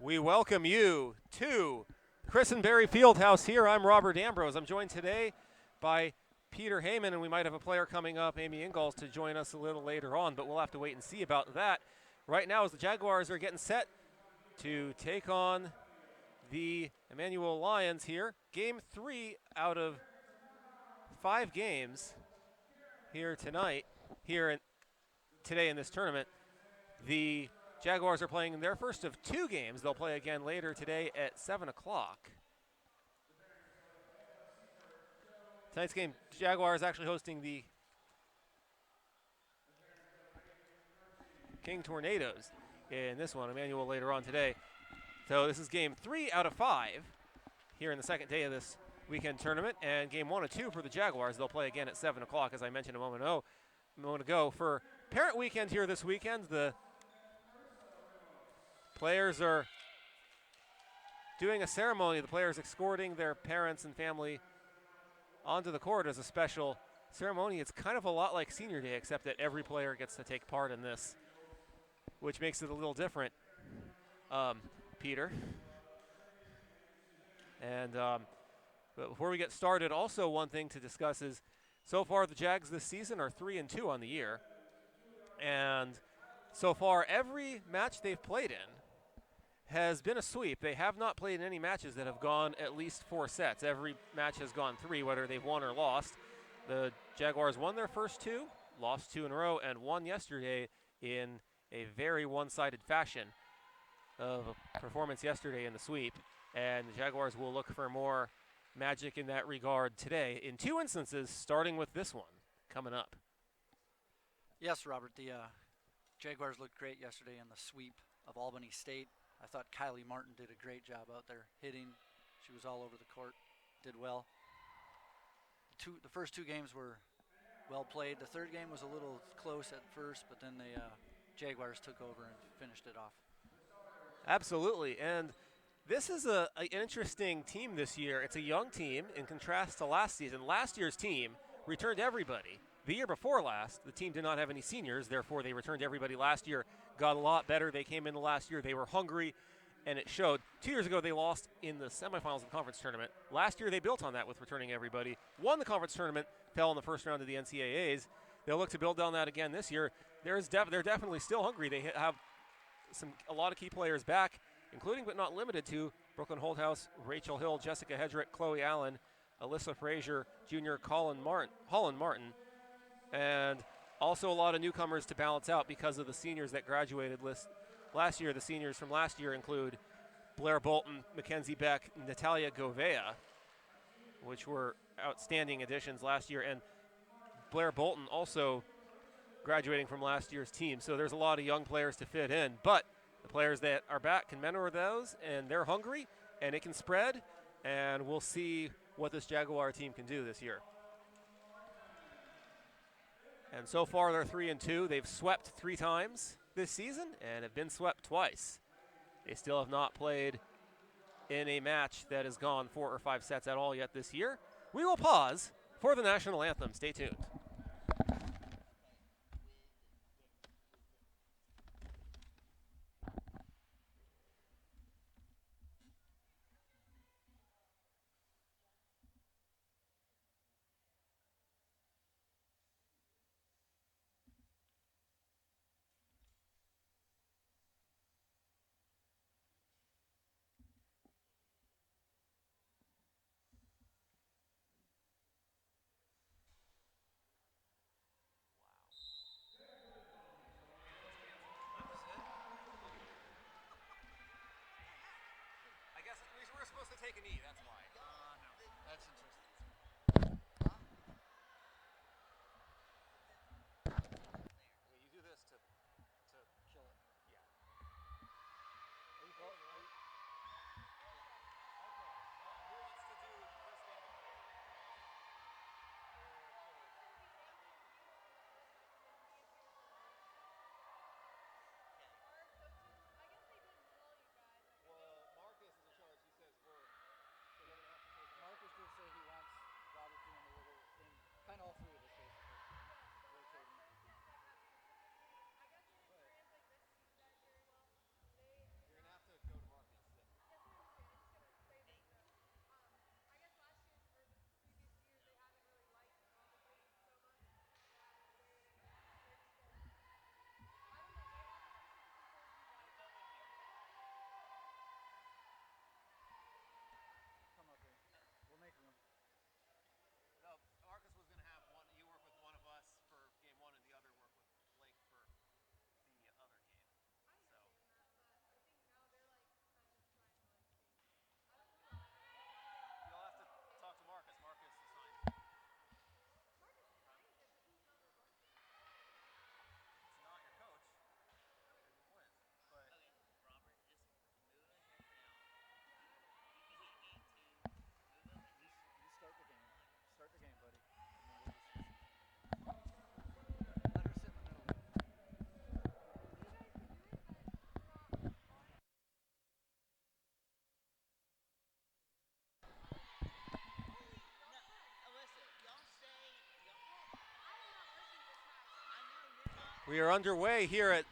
We welcome you to Chris and Barry Fieldhouse here. I'm Robert Ambrose. I'm joined today by Peter Heyman, and we might have a player coming up, Amy Ingalls, to join us a little later on, but we'll have to wait and see about that. Right now, as the Jaguars are getting set to take on the Emmanuel Lions here, game 3 out of 5 games here tonight, today in this tournament. The Jaguars are playing their first of 2 games. They'll play again later today at 7 o'clock. Tonight's game, Jaguars actually hosting the King Tornadoes in this one. Emmanuel later on today. So this is game 3 out of 5 here in the second day of this weekend tournament. And game 1 of 2 for the Jaguars. They'll play again at 7 o'clock, as I mentioned a moment ago. For parent weekend here this weekend, the players are doing a ceremony. The players escorting their parents and family onto the court as a special ceremony. It's kind of a lot like senior day, except that every player gets to take part in this, which makes it a little different, Peter. And but before we get started, also one thing to discuss is so far the Jags this season are 3-2 on the year. And so far every match they've played in has been a sweep. They have not played in any matches that have gone at least 4 sets. Every match has gone 3, whether they've won or lost. The Jaguars won their first 2, lost 2 in a row, and won yesterday in a very one-sided fashion of a performance yesterday in the sweep. And the Jaguars will look for more magic in that regard today, in 2 instances, starting with this one coming up. Yes, Robert, the Jaguars looked great yesterday in the sweep of Albany State. I thought Kylie Martin did a great job out there hitting. She was all over the court, did well. The first 2 games were well played. The third game was a little close at first, but then the Jaguars took over and finished it off. Absolutely, and this is an interesting team this year. It's a young team in contrast to last season. Last year's team returned everybody. The year before last, the team did not have any seniors, therefore they returned everybody last year, got a lot better. They came in the last year, they were hungry, and it showed. 2 years ago, they lost in the semifinals of the conference tournament. Last year, they built on that with returning everybody, won the conference tournament, fell in the first round of the NCAAs. They'll look to build on that again this year. They're definitely still hungry. They have a lot of key players back, including but not limited to Brooklyn Holthouse, Rachel Hill, Jessica Hedrick, Chloe Allen, Alyssa Frazier, Junior Holland Martin, and also a lot of newcomers to balance out because of the seniors that graduated last year. The seniors from last year include Blair Bolton, Mackenzie Beck, Natalia Govea, which were outstanding additions last year, and Blair Bolton also graduating from last year's team. So there's a lot of young players to fit in, but the players that are back can mentor those, and they're hungry, and it can spread, and we'll see what this Jaguar team can do this year. And so far, they're 3-2. They've swept 3 times this season and have been swept twice. They still have not played in a match that has gone 4 or 5 sets at all yet this year. We will pause for the national anthem. Stay tuned. To take a knee, that's why. No, that's interesting. You do this to Kill it. yeah. Are you calling? Okay. Who wants to do the first game? Well, Marcus is in charge. He says we're We are underway here at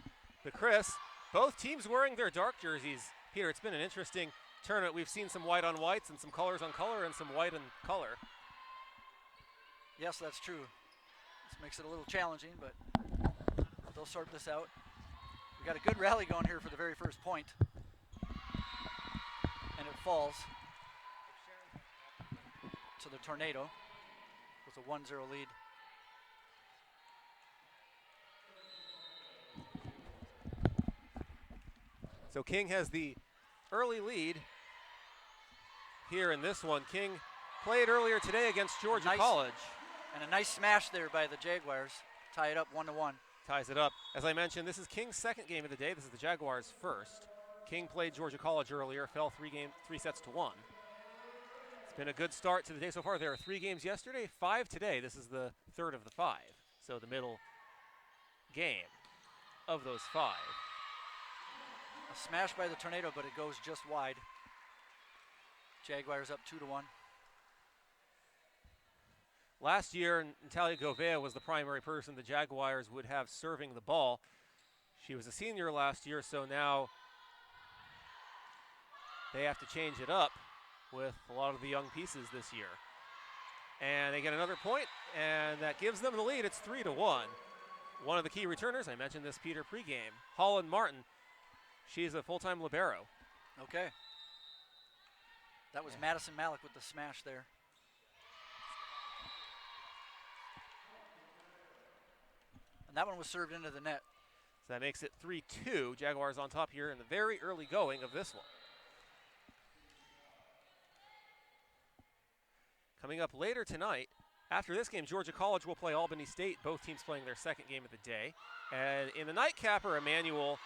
the Chris. Both teams wearing their dark jerseys. Peter, it's been an interesting tournament. We've seen some white on whites and some colors on color and some white and color. Yes, that's true. This makes it a little challenging, but they'll sort this out. We got a good rally going here for the very first point. And it falls to the Tornado with a 1-0 lead. So King has the early lead here in this one. King played earlier today against Georgia College. And a nice smash there by the Jaguars. Tie it up 1-1. Ties it up. As I mentioned, this is King's second game of the day. This is the Jaguars' first. King played Georgia College earlier, fell 3 sets to 1. It's been a good start to the day so far. There are 3 games yesterday, 5 today. This is the third of the 5. So the middle game of those 5. A smash by the Tornado, but it goes just wide. Jaguars up 2-1. Last year, Natalia Govea was the primary person the Jaguars would have serving the ball. She was a senior last year, so now they have to change it up with a lot of the young pieces this year. And they get another point, and that gives them the lead. It's 3-1. One of the key returners, I mentioned this, Peter, pregame, Holland Martin. She's a full-time libero. Okay. That was Madison Malik with the smash there. And that one was served into the net. So that makes it 3-2. Jaguars on top here in the very early going of this one. Coming up later tonight, after this game, Georgia College will play Albany State, both teams playing their second game of the day. And in the nightcapper, Emmanuel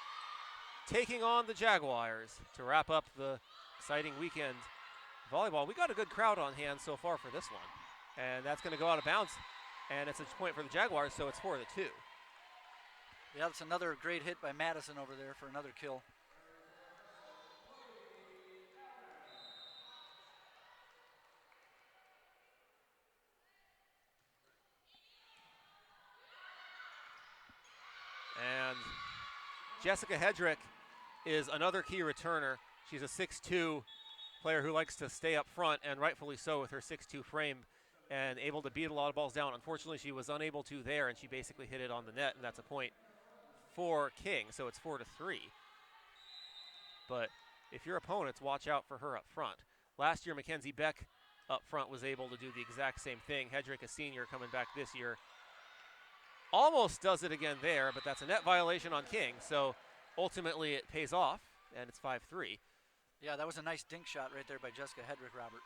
taking on the Jaguars to wrap up the exciting weekend volleyball. We got a good crowd on hand so far for this one. And that's going to go out of bounds. And it's a point for the Jaguars, so it's 4-2. Yeah, that's another great hit by Madison over there for another kill. And Jessica Hedrick is another key returner. She's a 6'2" player who likes to stay up front, and rightfully so with her 6'2" frame, and able to beat a lot of balls down. Unfortunately, she was unable to there, and she basically hit it on the net, and that's a point for King, so it's 4-3. But if your opponents, watch out for her up front. Last year, Mackenzie Beck up front was able to do the exact same thing. Hedrick, a senior, coming back this year, almost does it again there, but that's a net violation on King, so ultimately it pays off, and it's 5-3. Yeah, that was a nice dink shot right there by Jessica Hedrick, Robert.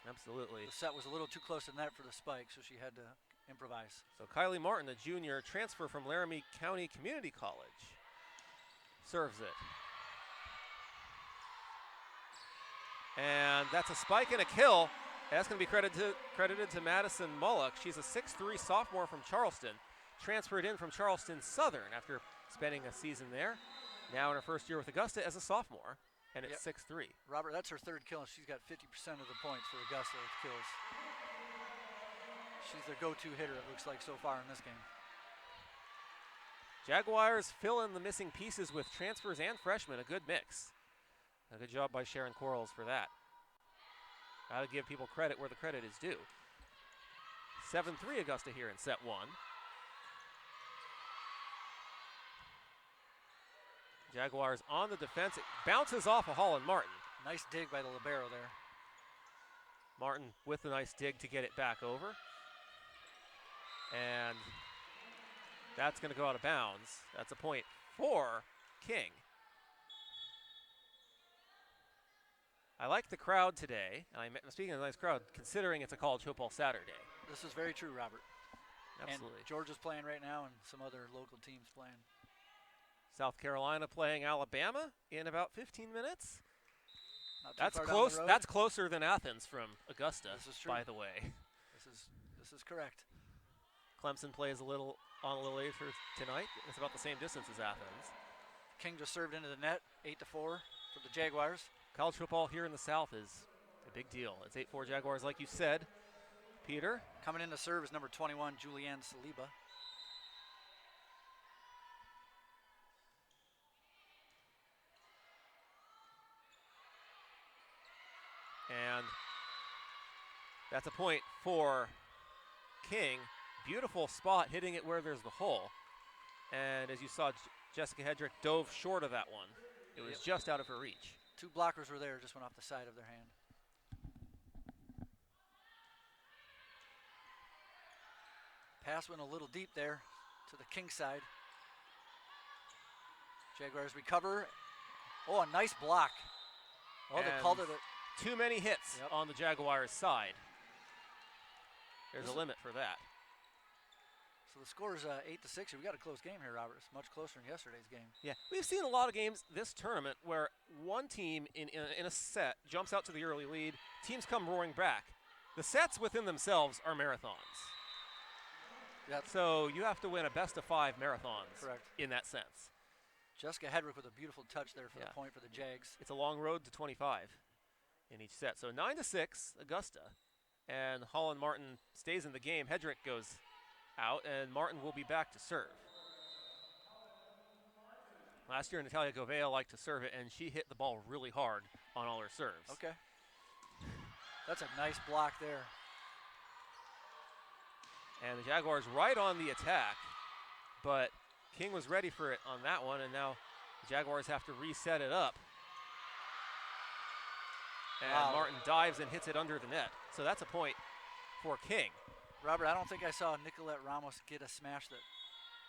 Absolutely. The set was a little too close to the net for the spike, so she had to improvise. So Kylie Martin, a junior transfer from Laramie County Community College, serves it. And that's a spike and a kill. That's going to be credited to Madison Mullock. She's a 6'3" sophomore from Charleston, transferred in from Charleston Southern after spending a season there. Now in her first year with Augusta as a sophomore, and it's 6'3". Robert, that's her third kill, and she's got 50% of the points for Augusta with kills. She's their go-to hitter, it looks like, so far in this game. Jaguars fill in the missing pieces with transfers and freshmen, a good mix. A good job by Sharon Quarles for that. Got to give people credit where the credit is due. 7-3 Augusta here in set 1. Jaguars on the defense. It bounces off of Holland Martin. Nice dig by the libero there. Martin with a nice dig to get it back over. And that's going to go out of bounds. That's a point for King. I like the crowd today. I'm speaking of a nice crowd, considering it's a college football Saturday. This is very true, Robert. Absolutely. And Georgia's playing right now, and some other local teams playing. South Carolina playing Alabama in about 15 minutes. Not too That's far down close. the road. That's closer than Athens from Augusta, This is true. by the way. This is correct. Clemson plays a little later tonight. It's about the same distance as Athens. King just served into the net, 8-4 for the Jaguars. College football here in the South is a big deal. It's 8-4 Jaguars, like you said, Peter. Coming in to serve is number 21, Julianne Saliba. And that's a point for King. Beautiful spot, hitting it where there's the hole. And as you saw, Jessica Hedrick dove short of that one. It was just out of her reach. 2 blockers were there, just went off the side of their hand. Pass went a little deep there to the King side. Jaguars recover. Oh, a nice block. Oh, they called it a... Too many hits on the Jaguars' side. There's a limit for that. So the score is 8-6. We got a close game here, Robert. It's much closer than yesterday's game. Yeah, we've seen a lot of games this tournament where one team in a set jumps out to the early lead. Teams come roaring back. The sets within themselves are marathons. Yep. So you have to win a best-of-5 marathons. Correct. In that sense. Jessica Hedrick with a beautiful touch there for the point for the Jags. It's a long road to 25 in each set. So 9-6, Augusta. And Holland Martin stays in the game. Hedrick goes out, and Martin will be back to serve. Last year, Natalia Gouveia liked to serve it, and she hit the ball really hard on all her serves. Okay. That's a nice block there. And the Jaguars right on the attack, but King was ready for it on that one, and now the Jaguars have to reset it up. And Martin dives and hits it under the net. So that's a point for King. Robert, I don't think I saw Nicolette Ramos get a smash that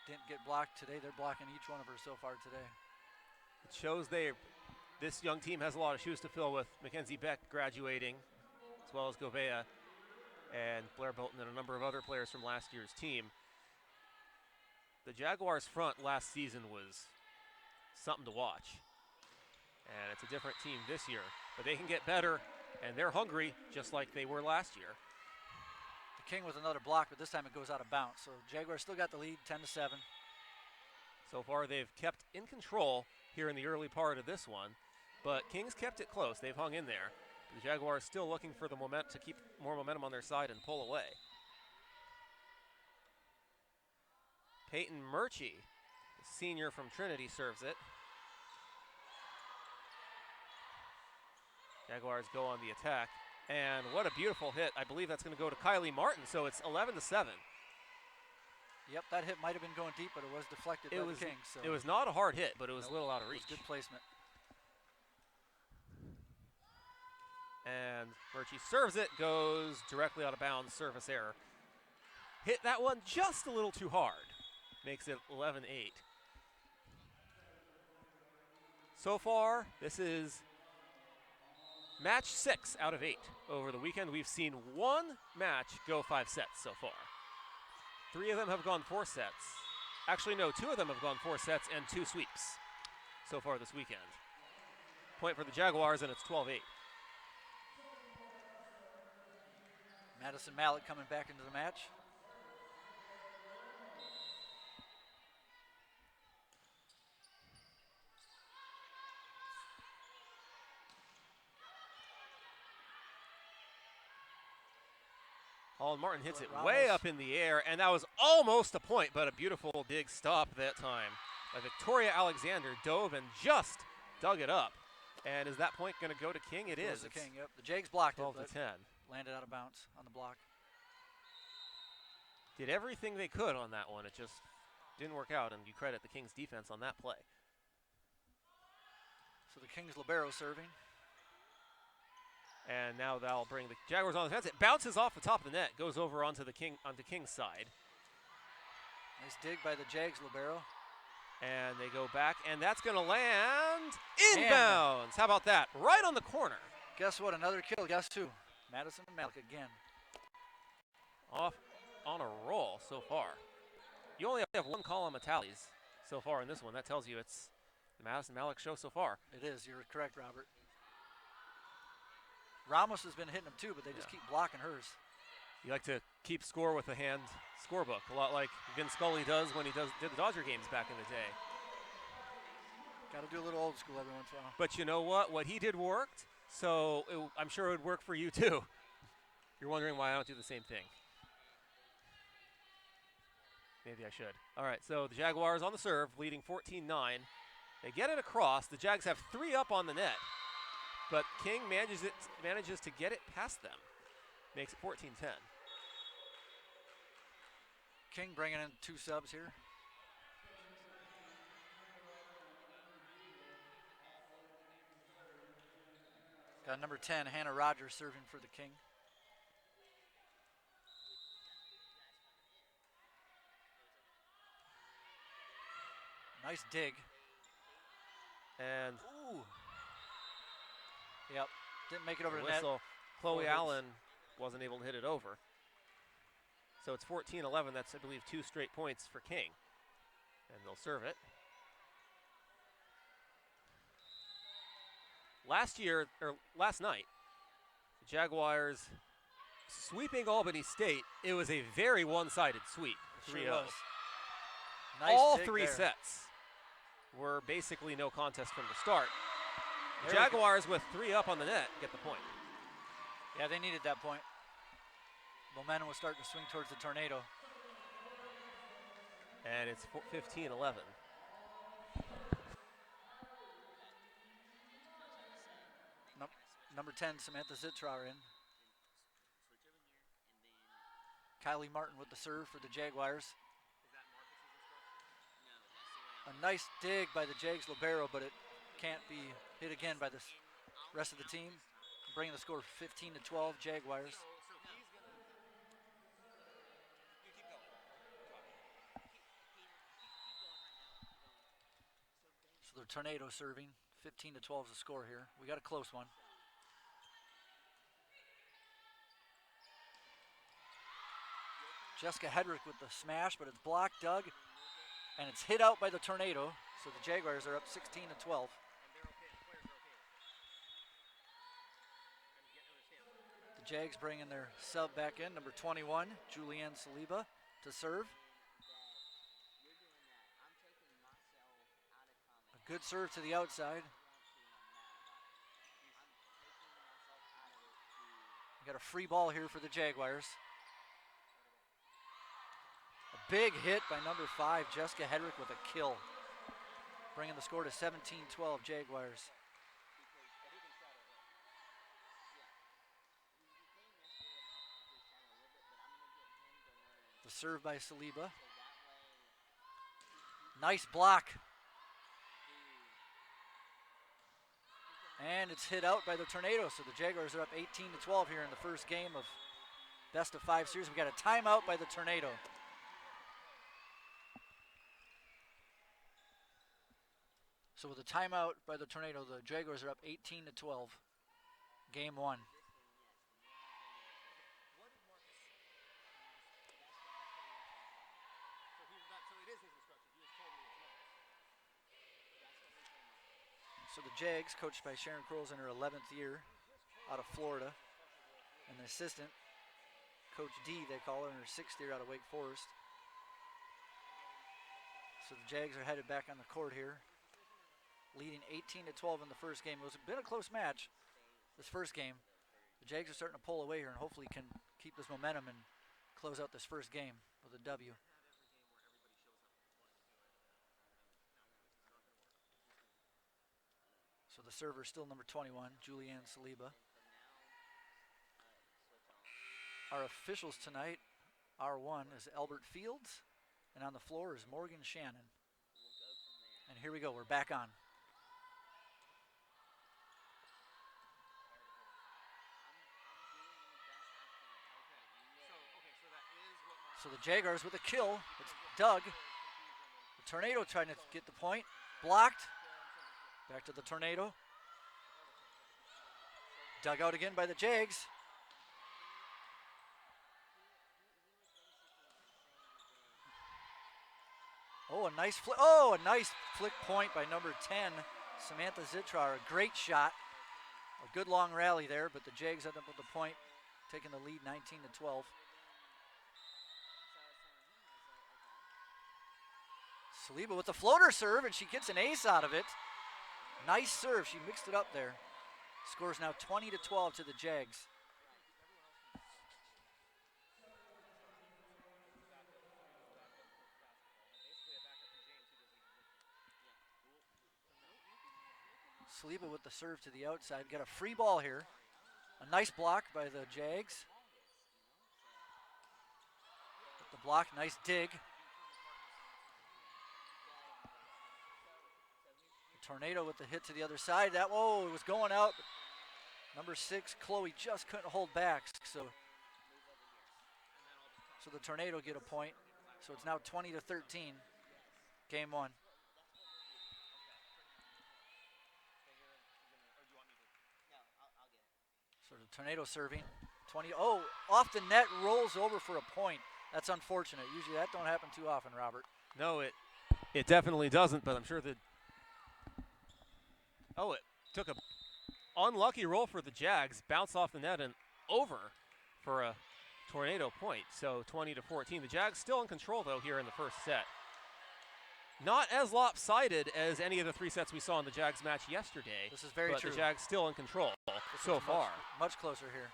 didn't get blocked today. They're blocking each one of her so far today. It shows this young team has a lot of shoes to fill with Mackenzie Beck graduating, as well as Gouveia and Blair Bolton and a number of other players from last year's team. The Jaguars' front last season was something to watch. And it's a different team this year. But they can get better, and they're hungry just like they were last year. The King with another block, but this time it goes out of bounds. So Jaguars still got the lead, 10-7. So far they've kept in control here in the early part of this one, but Kings kept it close. They've hung in there. The Jaguars still looking for the to keep more momentum on their side and pull away. Peyton Murchie, senior from Trinity, serves it. Jaguars go on the attack, and what a beautiful hit. I believe that's going to go to Kylie Martin, so it's 11-7. Yep, that hit might have been going deep, but it was deflected by the Kings. So. It was not a hard hit, but it was a little out of reach. Good placement. And Murchie serves it, goes directly out of bounds, service error. Hit that one just a little too hard. Makes it 11-8. So far, this is match 6 out of 8. Over the weekend, we've seen one match go 5 sets so far. 3 of them have gone 4 sets. Actually, no, 2 of them have gone 4 sets and 2 sweeps so far this weekend. Point for the Jaguars, and it's 12-8. Madison Malik coming back into the match. Holland Martin hits it way up in the air, and that was almost a point, but a beautiful dig stop that time. Victoria Alexander dove and just dug it up. And is that point going to go to King? It is. The King, yep. The Jags blocked it, 12-10. Landed out of bounds on the block. Did everything they could on that one. It just didn't work out, and you credit the Kings defense on that play. So the Kings libero serving. And now that'll bring the Jaguars on the fence. It bounces off the top of the net, goes over onto King's side. Nice dig by the Jags libero. And they go back, and that's going to land inbounds. How about that? Right on the corner. Guess what? Another kill. Guess who? Madison Malik again. Off on a roll so far. You only have 1 column of tallies so far in this one. That tells you it's the Madison Malik show so far. It is. You're correct, Robert. Ramos has been hitting them too, but they just keep blocking hers. You like to keep score with the hand scorebook, a lot like Vin Scully does when he did the Dodger games back in the day. Got to do a little old school every once in a while. But you know what? What he did worked, so I'm sure it would work for you too. You're wondering why I don't do the same thing. Maybe I should. All right, so the Jaguars on the serve, leading 14-9. They get it across. The Jags have 3 up on the net. but King manages to get it past them. Makes it 14-10. King bringing in 2 subs here. Got number 10, Hannah Rogers, serving for the King. Nice dig. And ooh. Yep, didn't make it over the net. whistle. Chloe Allen wasn't able to hit it over. So it's 14-11. That's, I believe, 2 straight points for King. And they'll serve it. Last night, the Jaguars sweeping Albany State. It was a very one-sided sweep, 3-0. Sure was. Nice All dig 3 there. sets were basically no contest from the start. The Jaguars with 3 up on the net get the point. Yeah, they needed that point. Momentum was starting to swing towards the Tornado. And it's 15-11. Number 10, Samantha Zitrauer in. Kylie Martin with the serve for the Jaguars. A nice dig by the Jags libero, but it can't be hit again by the rest of the team. Bringing the score 15-12, Jaguars. So the Tornado serving. 15-12 is the score here. We got a close one. Jessica Hedrick with the smash, but it's blocked, dug, and it's hit out by the Tornado. So the Jaguars are up 16-12. The Jags bringing their sub back in, number 21, Julianne Saliba, to serve. A good serve to the outside. We got a free ball here for the Jaguars. A big hit by number 5, Jessica Hedrick, with a kill. Bringing the score to 17-12, Jaguars. The serve by Saliba. Nice block. And it's hit out by the Tornado, so the Jaguars are up 18-12 here in the first game of best of 5 series. We got a timeout by the Tornado. So with a timeout by the Tornado, the Jaguars are up 18-12. Game 1. So the Jags, coached by Sharon Kroll's in her 11th year out of Florida. And the assistant, Coach D, they call her, in her 6th year out of Wake Forest. So the Jags are headed back on the court here, leading 18-12 in the first game. It was been a close match, this first game. The Jags are starting to pull away here and hopefully can keep this momentum and close out this first game with a W. So the server is still number 21, Julianne Saliba. Our officials tonight, R1 is Albert Fields, and on the floor is Morgan Shannon. And here we go, we're back on. So the Jaguars with a kill. It's Doug. The Tornado trying to get the point. Blocked. Back to the Tornado. Dug out again by the Jags. Oh, a nice flick. Oh, a nice flick point by number 10, Samantha Zitrauer. A great shot. A good long rally there, but the Jags end up with the point, taking the lead 19-12. Saliba with the floater serve, and she gets an ace out of it. Nice serve. She mixed it up there. Scores now 20-12 to the Jags. Saliba with the serve to the outside. Got a free ball here. A nice block by the Jags. The block, nice dig. The Tornado with the hit to the other side. That, whoa, it was going out. Number 6, Chloe just couldn't hold back. So the Tornado get a point. So it's now 20-13. Game 1. So the Tornado serving. 20. Oh, off the net, rolls over for a point. That's unfortunate. Usually that don't happen too often, Robert. No, it definitely doesn't, but I'm sure that. Oh, it took a unlucky roll for the Jags, bounce off the net and over for a Tornado point. So 20-14. The Jags still in control though here in the first set. Not as lopsided as any of the 3 sets we saw in the Jags match yesterday. This is very true. But the Jags still in control so far. Much closer here.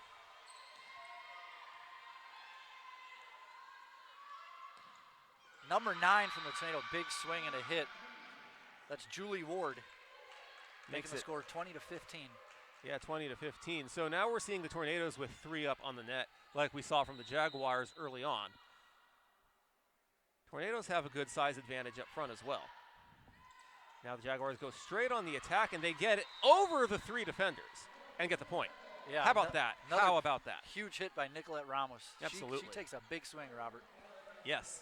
Number 9 from the Tornado, big swing and a hit. That's Julie Ward. Making the score 20-15. Yeah, 20-15. So now we're seeing the Tornadoes with 3 up on the net, like we saw from the Jaguars early on. Tornadoes have a good size advantage up front as well. Now the Jaguars go straight on the attack, and they get it over the 3 defenders and get the point. Yeah. How about that? How about that? Huge hit by Nicolette Ramos. Absolutely. She takes a big swing, Robert. Yes.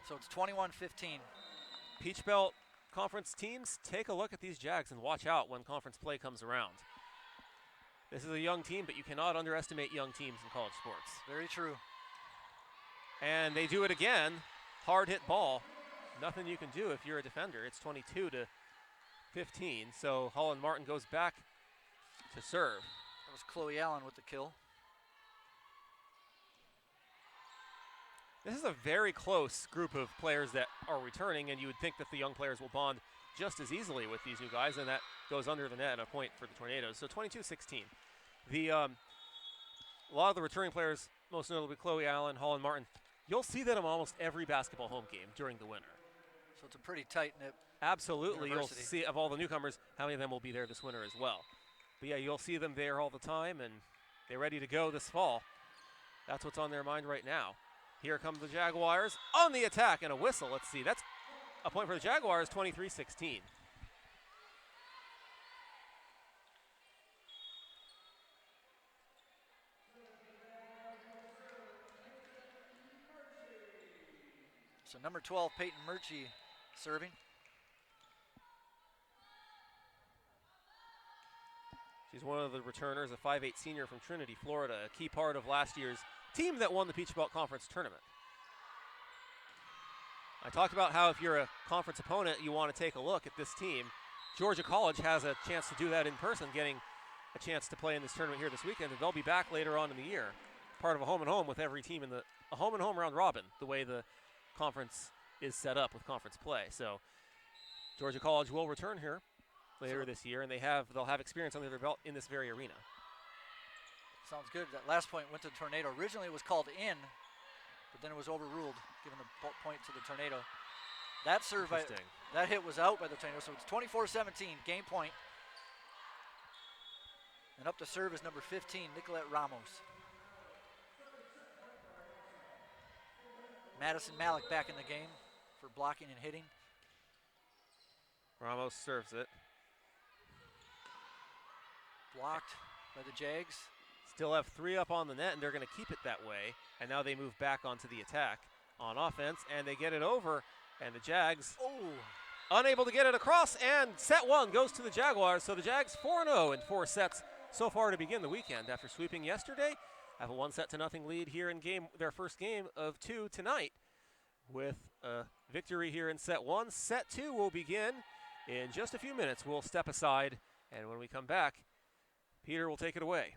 So it's 21-15. Peach Belt Conference teams, take a look at these Jags and watch out when conference play comes around. This is a young team, but you cannot underestimate young teams in college sports. Very true. And they do it again. Hard hit ball. Nothing you can do if you're a defender. It's 22-15. So Holland Martin goes back to serve. That was Chloe Allen with the kill. This is a very close group of players that are returning, and you would think that the young players will bond just as easily with these new guys, and that goes under the net and a point for the Tornadoes. So 22-16. A lot of the returning players, most notably Chloe Allen, Holland Martin, you'll see that in almost every basketball home game during the winter. So it's a pretty tight-knit Absolutely. university. You'll see, of all the newcomers, how many of them will be there this winter as well. But yeah, you'll see them there all the time, and they're ready to go this fall. That's what's on their mind right now. Here come the Jaguars on the attack, and a whistle. Let's see. That's a point for the Jaguars, 23-16. So number 12, Peyton Murchie serving. She's one of the returners, a 5'8" senior from Trinity, Florida, a key part of last year's team that won the Peach Belt Conference tournament. I talked about how if you're a conference opponent, you want to take a look at this team. Georgia College has a chance to do that in person, getting a chance to play in this tournament here this weekend, and they'll be back later on in the year. Part of a home and home with every team in a home and home round robin, the way the conference is set up with conference play. So Georgia College will return here later this year, and they'll have experience under their belt in this very arena. Sounds good. That last point went to the Tornado. Originally it was called in, but then it was overruled, giving the point to the Tornado. That serve, that hit was out by the Tornado, so it's 24-17, game point. And up to serve is number 15, Nicolette Ramos. Madison Malik back in the game for blocking and hitting. Ramos serves it. Blocked by the Jags. Still have 3 up on the net, and they're going to keep it that way. And now they move back onto the attack on offense, and they get it over. And the Jags unable to get it across, and set 1 goes to the Jaguars. So the Jags 4-0 in 4 sets so far to begin the weekend. After sweeping yesterday, have a 1-0 lead here in their first game of 2 tonight with a victory here in set 1. Set 2 will begin in just a few minutes. We'll step aside, and when we come back, Peter will take it away.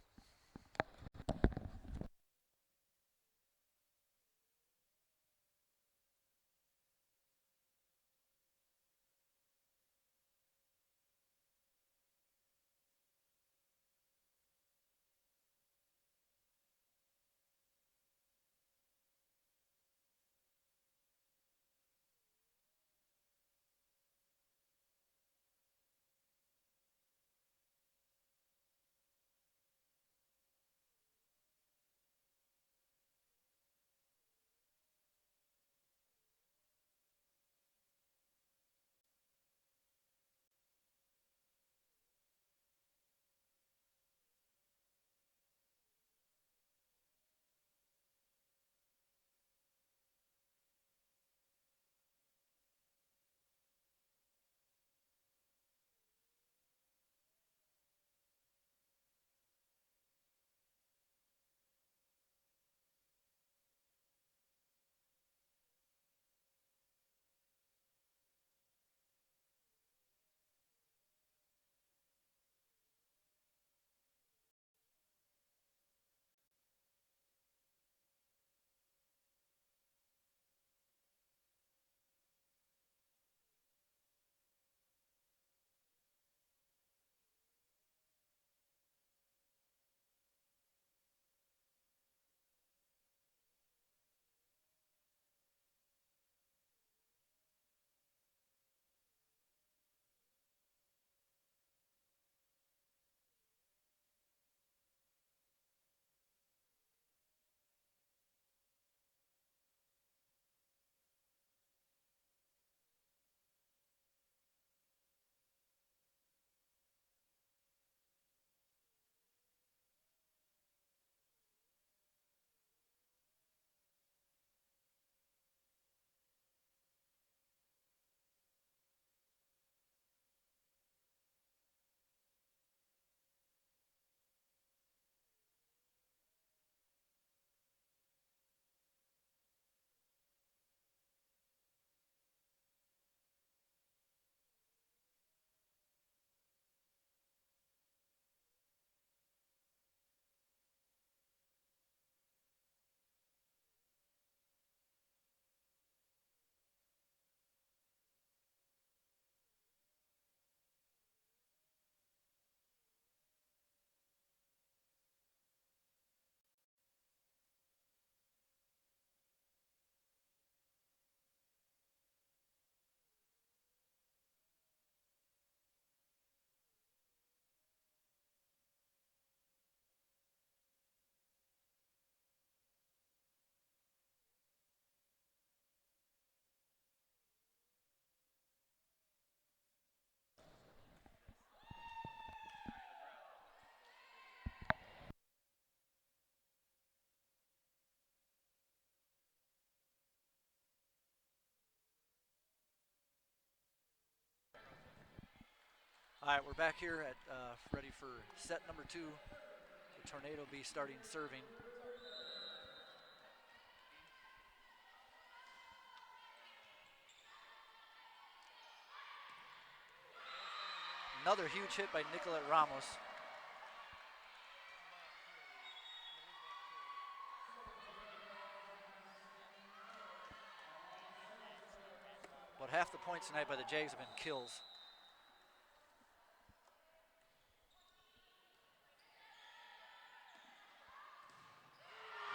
All right, we're back here at ready for set number 2. The Tornado be starting serving. Another huge hit by Nicolette Ramos. But half the points tonight by the Jags have been kills.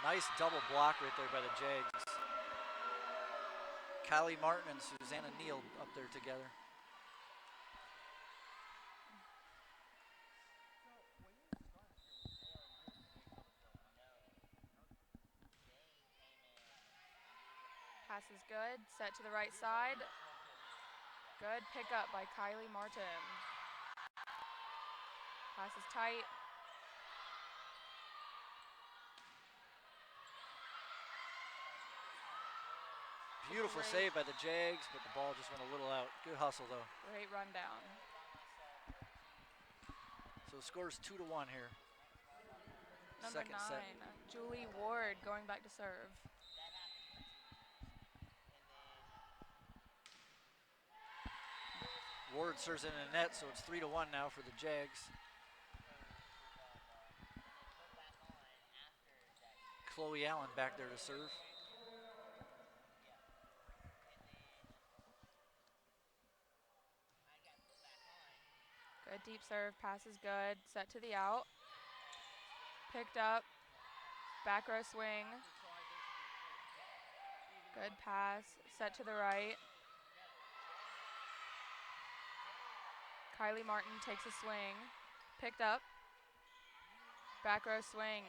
Nice double block right there by the Jags. Kylie Martin and Susanna Neal up there together. Pass is good. Set to the right side. Good pickup by Kylie Martin. Pass is tight. Beautiful save by the Jags, but the ball just went a little out. Good hustle, though. Great rundown. So the score's 2-1 here. Number Second set. 9, Julie Ward going back to serve. Ward serves in the net, so it's 3-1 now for the Jags. Chloe Allen back there to serve. Good deep serve. Pass is good. Set to the out. Picked up. Back row swing. Good pass. Set to the right. Kylie Martin takes a swing. Picked up. Back row swing.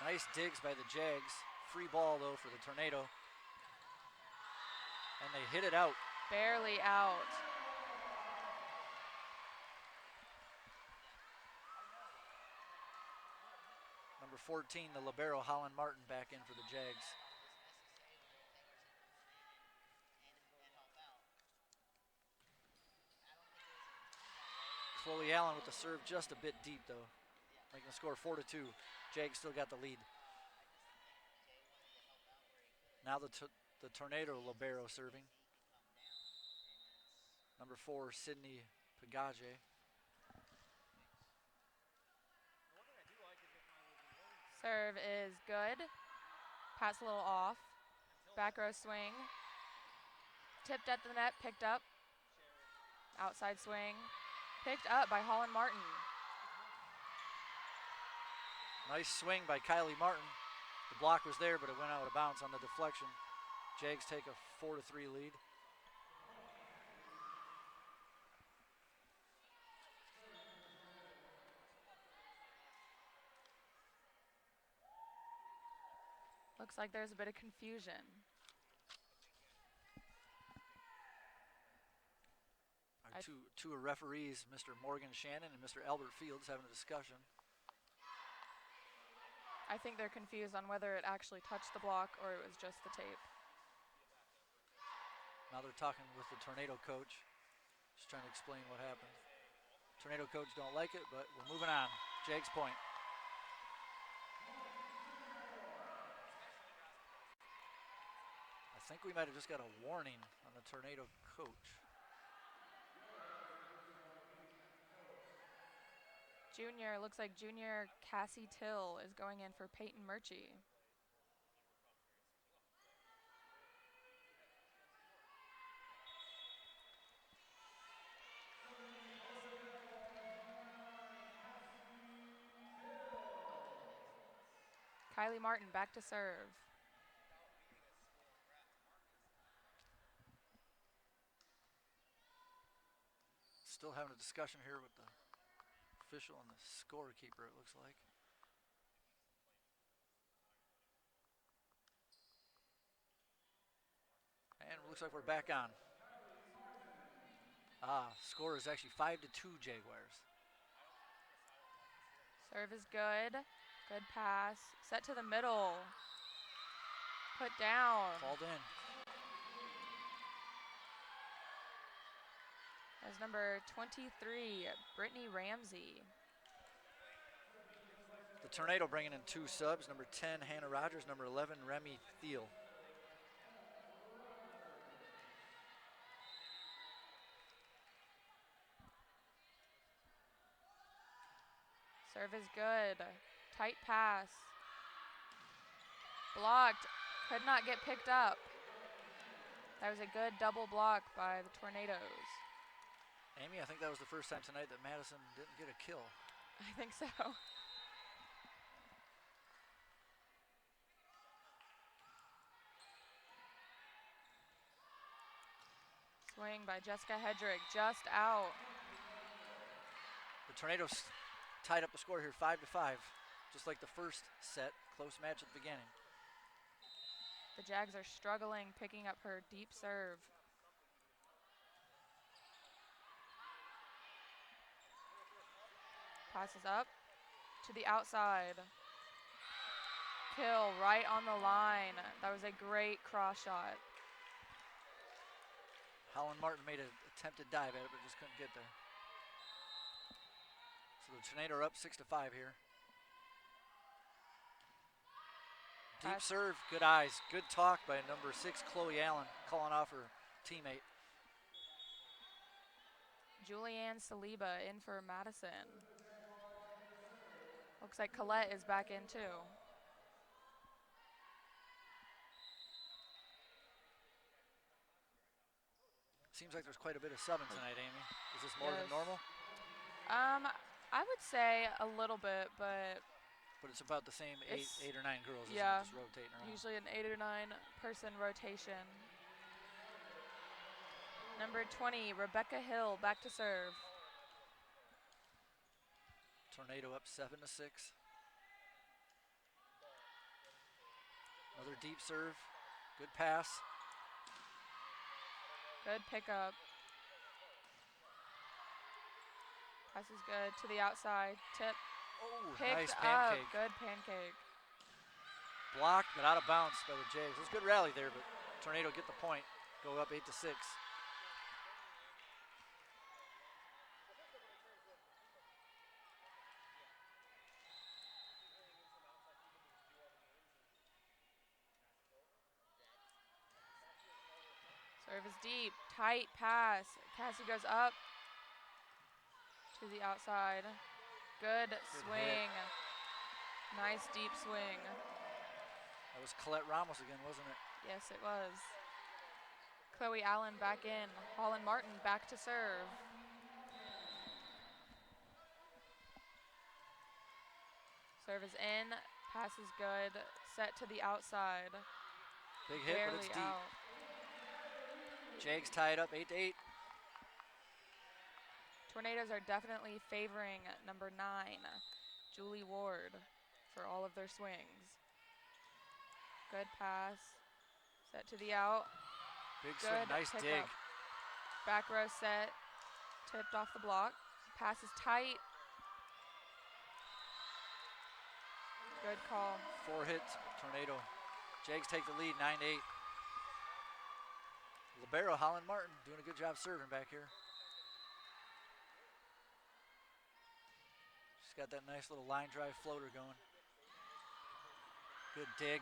Nice digs by the Jags. Free ball, though, for the Tornado. And they hit it out. Barely out. Number 14, the libero, Holland Martin, back in for the Jags. Chloe Allen with the serve just a bit deep, though. Making the score 4-2. Jags still got the lead. Now the Tornado libero serving. Number 4, Sydney Pagage. Serve is good. Pass a little off. Back row swing. Tipped at the net, picked up. Outside swing. Picked up by Holland Martin. Nice swing by Kylie Martin. The block was there, but it went out of bounds on the deflection. Jags take a 4-3 lead. Looks like there's a bit of confusion. Our two referees, Mr. Morgan Shannon and Mr. Albert Fields, having a discussion. I think they're confused on whether it actually touched the block or it was just the tape. Now they're talking with the Tornado coach, just trying to explain what happened. Tornado coach don't like it, but we're moving on. Jags point. I think we might have just got a warning on the Tornado coach. Looks like junior Cassie Till is going in for Peyton Murchie. Kylie Martin back to serve. Still having a discussion here with the official and the scorekeeper, it looks like. And it looks like we're back on. Score is actually 5-2 Jaguars. Serve is good. Good pass. Set to the middle. Put down. Called in. That's number 23, Brittany Ramsey. The Tornado bringing in 2 subs. Number 10, Hannah Rogers. Number 11, Remy Thiel. Serve is good. Tight pass. Blocked. Could not get picked up. That was a good double block by the Tornadoes. Amy, I think that was the first time tonight that Madison didn't get a kill. I think so. Swing by Jessica Hedrick, just out. The Tornadoes tied up the score here 5-5, just like the first set. Close match at the beginning. The Jags are struggling picking up her deep serve. Passes up to the outside. Kill right on the line. That was a great cross shot. Holland Martin made an attempted dive at it, but just couldn't get there. So the Tornado are up 6-5 here. Deep serve, good eyes, good talk by number 6, Chloe Allen, calling off her teammate. Julianne Saliba in for Madison. Looks like Colette is back in too. Seems like there's quite a bit of subbing tonight, Amy. Is this more than normal? I would say a little bit, but it's about the same eight or nine girls, yeah, isn't it? Just rotating around. Usually an 8 or 9 person rotation. Number 20, Rebecca Hill, back to serve. Tornado up 7-6. Another deep serve, good pass. Good pickup. Pass is good to the outside. Tip. Oh, Picked nice pancake. up. Good pancake. Blocked, but out of bounds by the Jags. It was a good rally there, but Tornado get the point. Go up 8-6. Serve is deep. Tight pass. Cassie goes up to the outside. Good swing. Nice deep swing. That was Colette Ramos again, wasn't it? Yes, it was. Chloe Allen back in. Holland Martin back to serve. Serve is in. Pass is good. Set to the outside. Big hit, Barely but it's deep. out. Jags tied up 8-8. Tornadoes are definitely favoring number 9, Julie Ward, for all of their swings. Good pass. Set to the out. Big Good swing, nice dig. up. Back row set. Tipped off the block. Pass is tight. Good call. 4 hits, Tornado. Jags take the lead, 9-8. Libero Holland Martin doing a good job serving back here. She's got that nice little line drive floater going. Good dig.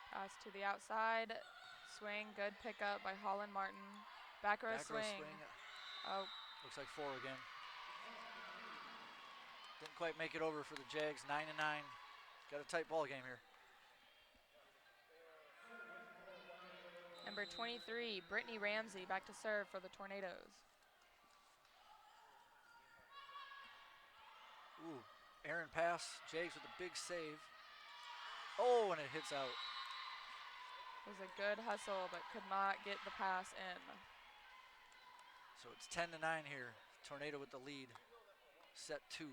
Pass to the outside. Swing. Good pickup by Holland Martin. Back row swing. Oh. Looks like 4 again. Didn't quite make it over for the Jags. 9-9. Got a tight ball game here. Number 23, Brittany Ramsey, back to serve for the Tornadoes. Ooh, Aaron pass. Jags with a big save. Oh, and it hits out. It was a good hustle, but could not get the pass in. So it's 10-9 here. Tornado with the lead. Set 2.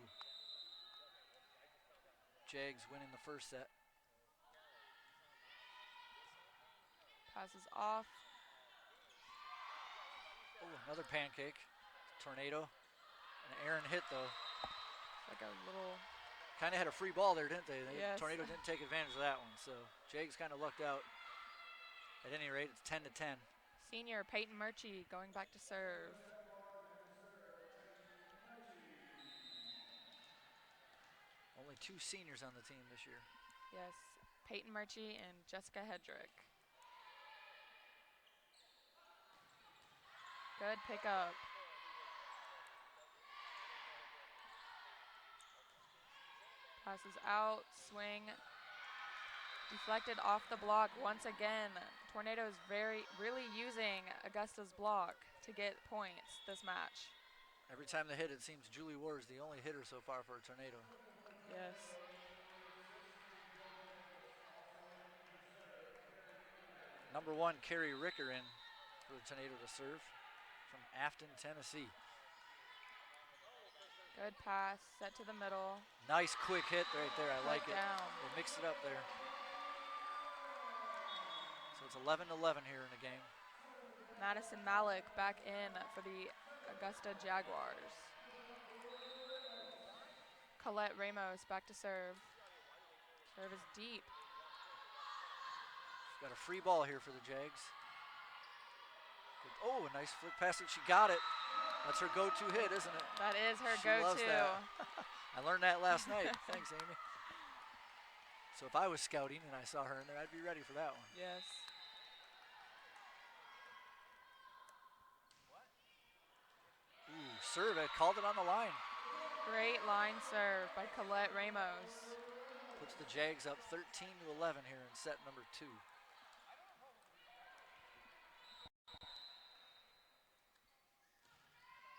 Jags winning the first set. Passes off. Oh, another pancake. Tornado. An Aaron hit, though. Like a little... Kind of had a free ball there, didn't they? Yes. Tornado didn't take advantage of that one, so Jags kind of lucked out. At any rate, it's 10-10. Senior Peyton Murchie going back to serve. Only 2 seniors on the team this year. Yes, Peyton Murchie and Jessica Hedrick. Good pickup. Passes out, swing. Deflected off the block once again. Tornadoes really using Augusta's block to get points this match. Every time they hit, it seems Julie Ward is the only hitter so far for a Tornado. Yes. Number 1, Carrie Ricker in for the Tornado to serve from Afton, Tennessee. Good pass, set to the middle. Nice quick hit right there. I like it. Down. They mixed it up there. So it's 11-11 here in the game. Madison Malik back in for the Augusta Jaguars. Colette Ramos back to serve. Serve is deep. Got a free ball here for the Jags. Good. Oh, a nice flick pass. She got it. That's her go-to hit, isn't it? That is her She loves go-to. that. I learned that last night. Thanks, Amy. So if I was scouting and I saw her in there, I'd be ready for that one. Yes. Ooh, serve it. Called it on the line. Great line serve by Colette Ramos. Puts the Jags up 13-11 here in set number 2.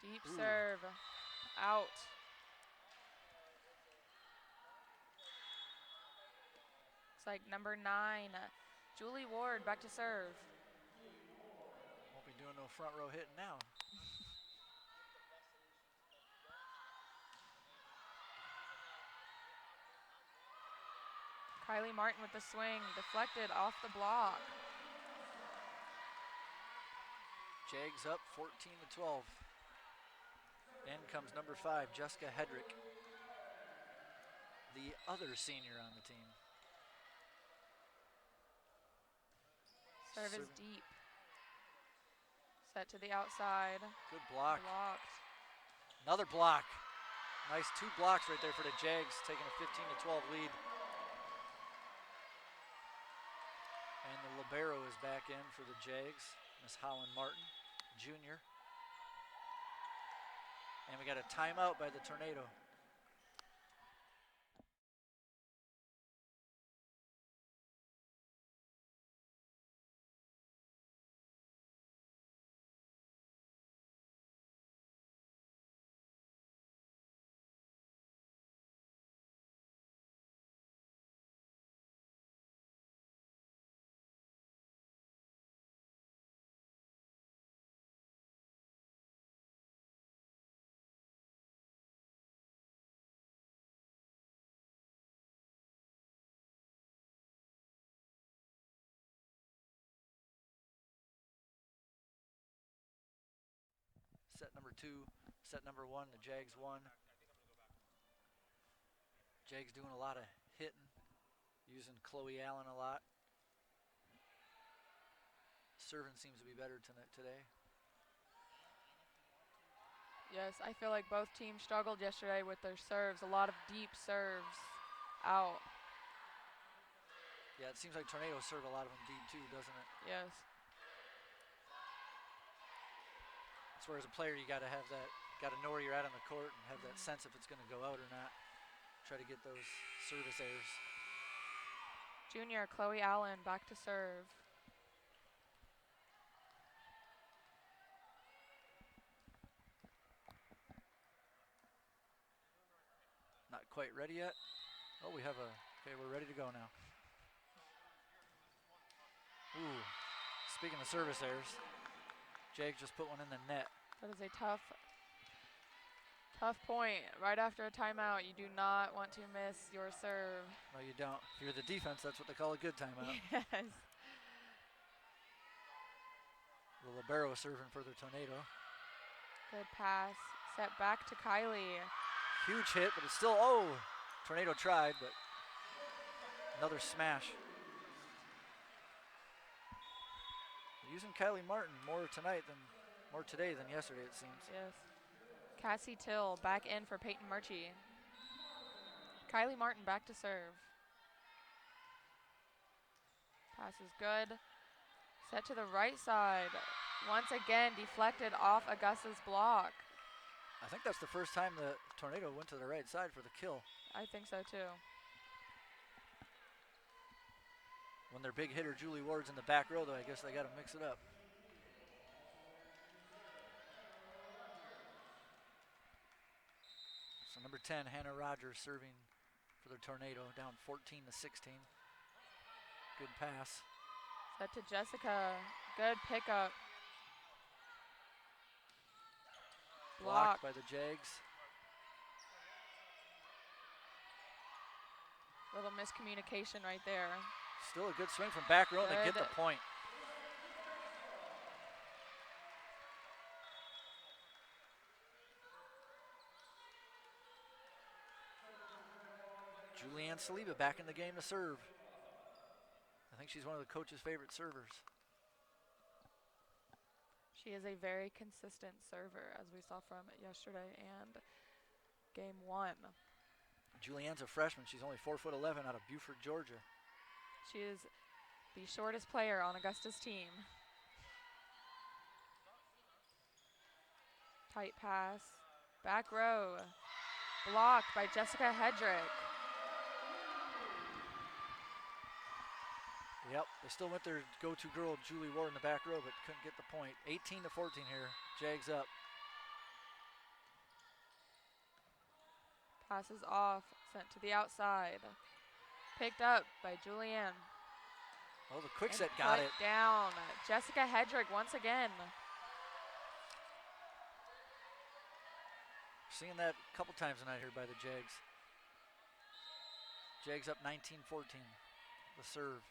Deep serve. Out. Looks like number 9, Julie Ward back to serve. Won't be doing no front row hitting now. Kylie Martin with the swing, deflected off the block. Jags up 14-12. In comes number 5, Jessica Hedrick, the other senior on the team. Serve is deep. Set to the outside. Good block. Blocked. Another block. Nice 2 blocks right there for the Jags, taking a 15-12 lead. And the libero is back in for the Jags, Miss Holland Martin, Jr. And we got a timeout by the Tornado. Set number 2, set number 1, the Jags won. Jags doing a lot of hitting, using Chloe Allen a lot. Serving seems to be better today. Yes, I feel like both teams struggled yesterday with their serves. A lot of deep serves out. Yeah, it seems like Tornadoes serve a lot of them deep too, doesn't it? Yes. That's where as a player you got to have that, got to know where you're at on the court and have that sense if it's going to go out or not. Try to get those service errors. Junior Chloe Allen back to serve. Not quite ready yet. Oh, we have okay, we're ready to go now. Ooh, speaking of service errors, Jags just put one in the net. That is a tough point. Right after a timeout, you do not want to miss your serve. No, you don't. If you're the defense, that's what they call a good timeout. Yes. The libero serving for the Tornado. Good pass. Set back to Kylie. Huge hit, but it's still, Tornado tried, but another smash. using Kylie Martin more today than yesterday, it seems. Yes. Cassie Till back in for Peyton Murchie. Kylie Martin back to serve. Pass is good. Set to the right side. Once again deflected off Augusta's block. I think that's the first time the Tornado went to the right side for the kill. I think so too. When their big hitter Julie Ward's in the back row, though, I guess they got to mix it up. So number 10, Hannah Rogers, serving for the Tornado, down 14-16. Good pass. Set to Jessica. Good pickup. Block. Blocked by the Jags. Little miscommunication right there. Still a good swing from back row, and they get the point. Julianne Saliba back in the game to serve. I think she's one of the coach's favorite servers. She is a very consistent server, as we saw from yesterday and game 1. Julianne's a freshman. She's only 4'11" out of Buford, Georgia. She is the shortest player on Augusta's team. Tight pass. Back row. Blocked by Jessica Hedrick. Yep, they still went their go-to girl, Julie Ward, in the back row, but couldn't get the point. 18-14 here. Jags up. Passes off, sent to the outside. Picked up by Julianne. Oh, the quick And set got put it. down. Jessica Hedrick once again. Seeing that a couple times tonight here by the Jags. Jags up 19-14. The serve.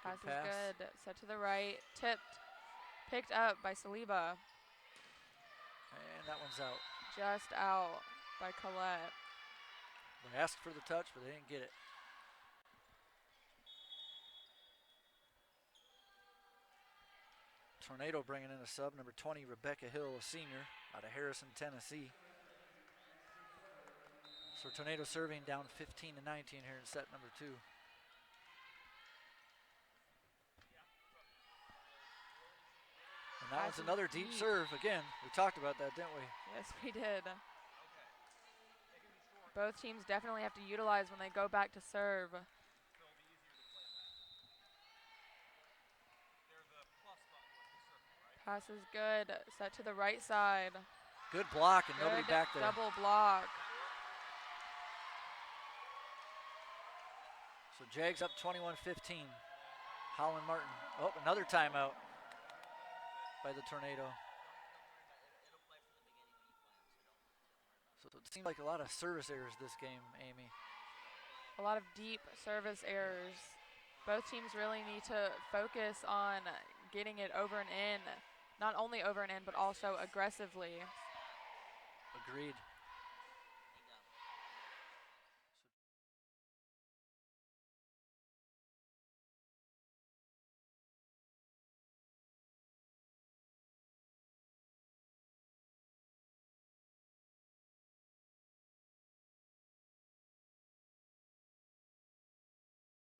Pass pass. is good. Set to the right. Tipped. Picked up by Saliba. And that one's out. Just out by Colette. They asked for the touch, but they didn't get it. Tornado bringing in a sub, number 20, Rebecca Hill, a senior out of Harrison, Tennessee. So Tornado serving down 15-19 here in set number 2. And that one's another deep serve. Again, we talked about that, didn't we? Yes, we did. Both teams definitely have to utilize when they go back to serve. Pass is good. Set to the right side. Good block and Good nobody back there. double block. So Jags up 21-15. Holland Martin. Oh, another timeout by the Tornado. So it seemed like a lot of service errors this game, Amy. A lot of deep service errors. Both teams really need to focus on getting it over and in. Not only over and in, but also aggressively. Agreed.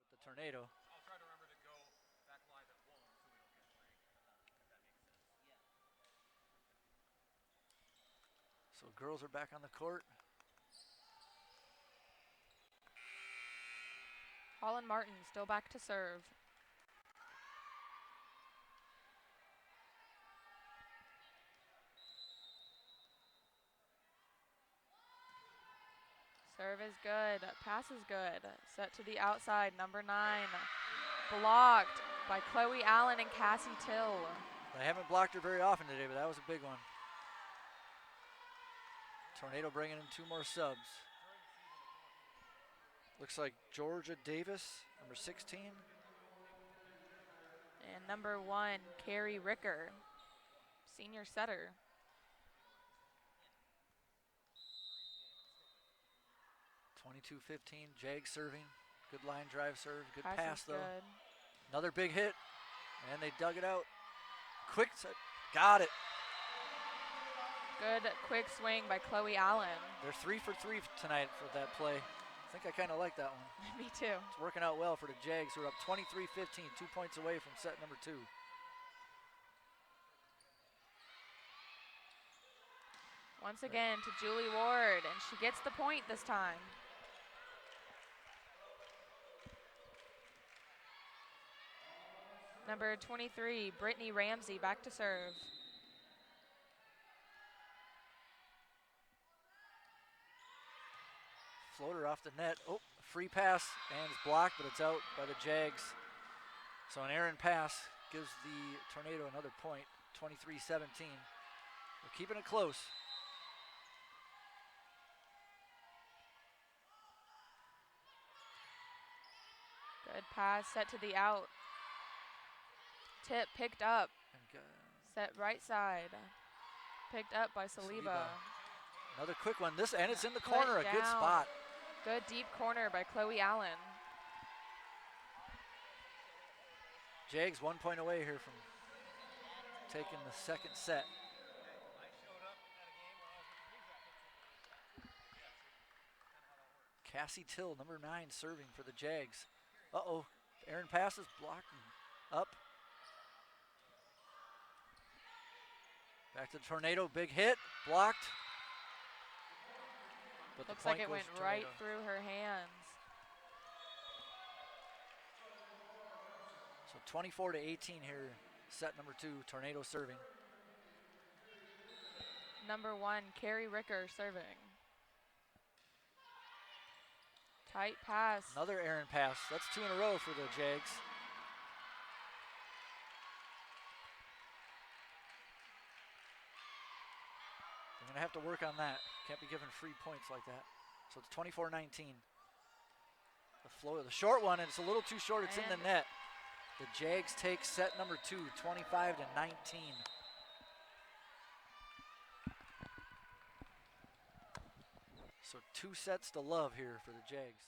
With the Tornado. I'll try to remember to go back live at 1 so we don't get break, if that makes sense. So girls are back on the court. Holland Martin still back to serve. Serve is good. Pass is good. Set to the outside. Number 9. Blocked by Chloe Allen and Cassie Till. I haven't blocked her very often today, but that was a big one. Tornado bringing in 2 more subs. Looks like Georgia Davis, number 16. And number 1, Carrie Ricker, senior setter. (22-15). Jags serving. Good line drive serve. Good Pass pass is though. good. Another big hit. And they dug it out. Quick set. Got it. Good quick swing by Chloe Allen. They're 3 for 3 tonight for that play. I think I kind of like that one. Me too. It's working out well for the Jags, who are up 23-15, 2 points away from set number 2. Once again to Julie Ward, and she gets the point this time. Number 23, Brittany Ramsey, back to serve. Floater off the net. Oh, free pass, and it's blocked, but it's out by the Jags. So an errant pass gives the Tornado another point, 23-17. We're keeping it close. Good pass, set to the out. Tip picked up. Set right side. Picked up by Saliba. Another quick one. And it's in the corner. A good spot. Good deep corner by Chloe Allen. Jags 1 point away here from taking the second set. Cassie Till, number 9, serving for the Jags. Uh-oh. Aaron passes, blocked, up. Back to the Tornado, big hit, blocked. But Looks the point like it goes went to right Tornado. through her hands. So 24-18 here, set number 2, Tornado serving. Number 1, Carrie Ricker serving. Tight pass. Another errant pass. That's 2 in a row for the Jags. They're going to have to work on that. Can't be given free points like that. So it's 24-19. The short one, and it's a little too short. It's in the net. The Jags take set number 2, 25-19. So 2 sets to love here for the Jags.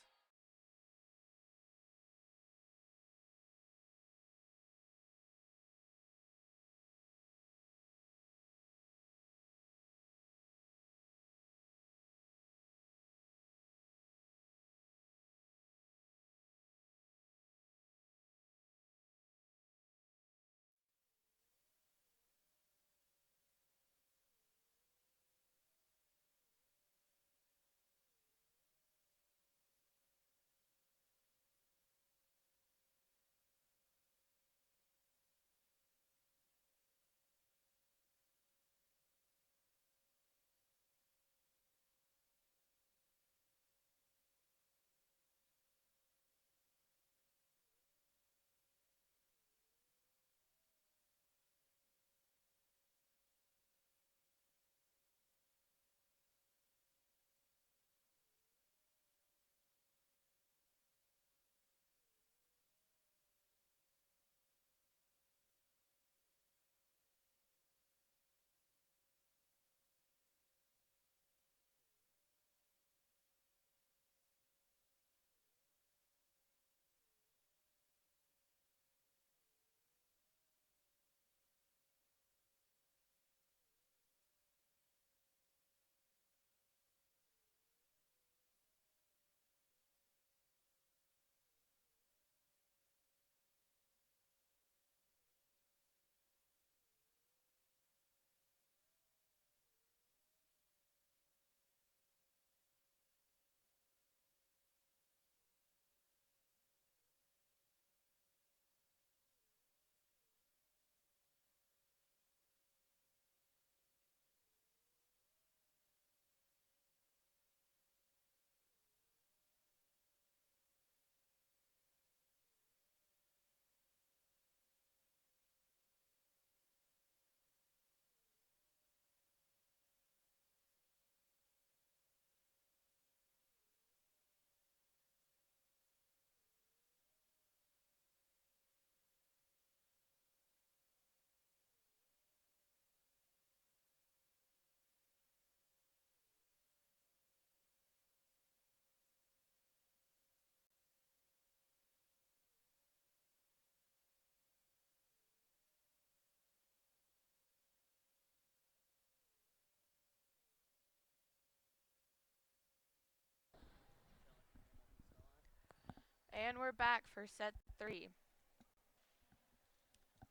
And we're back for set 3.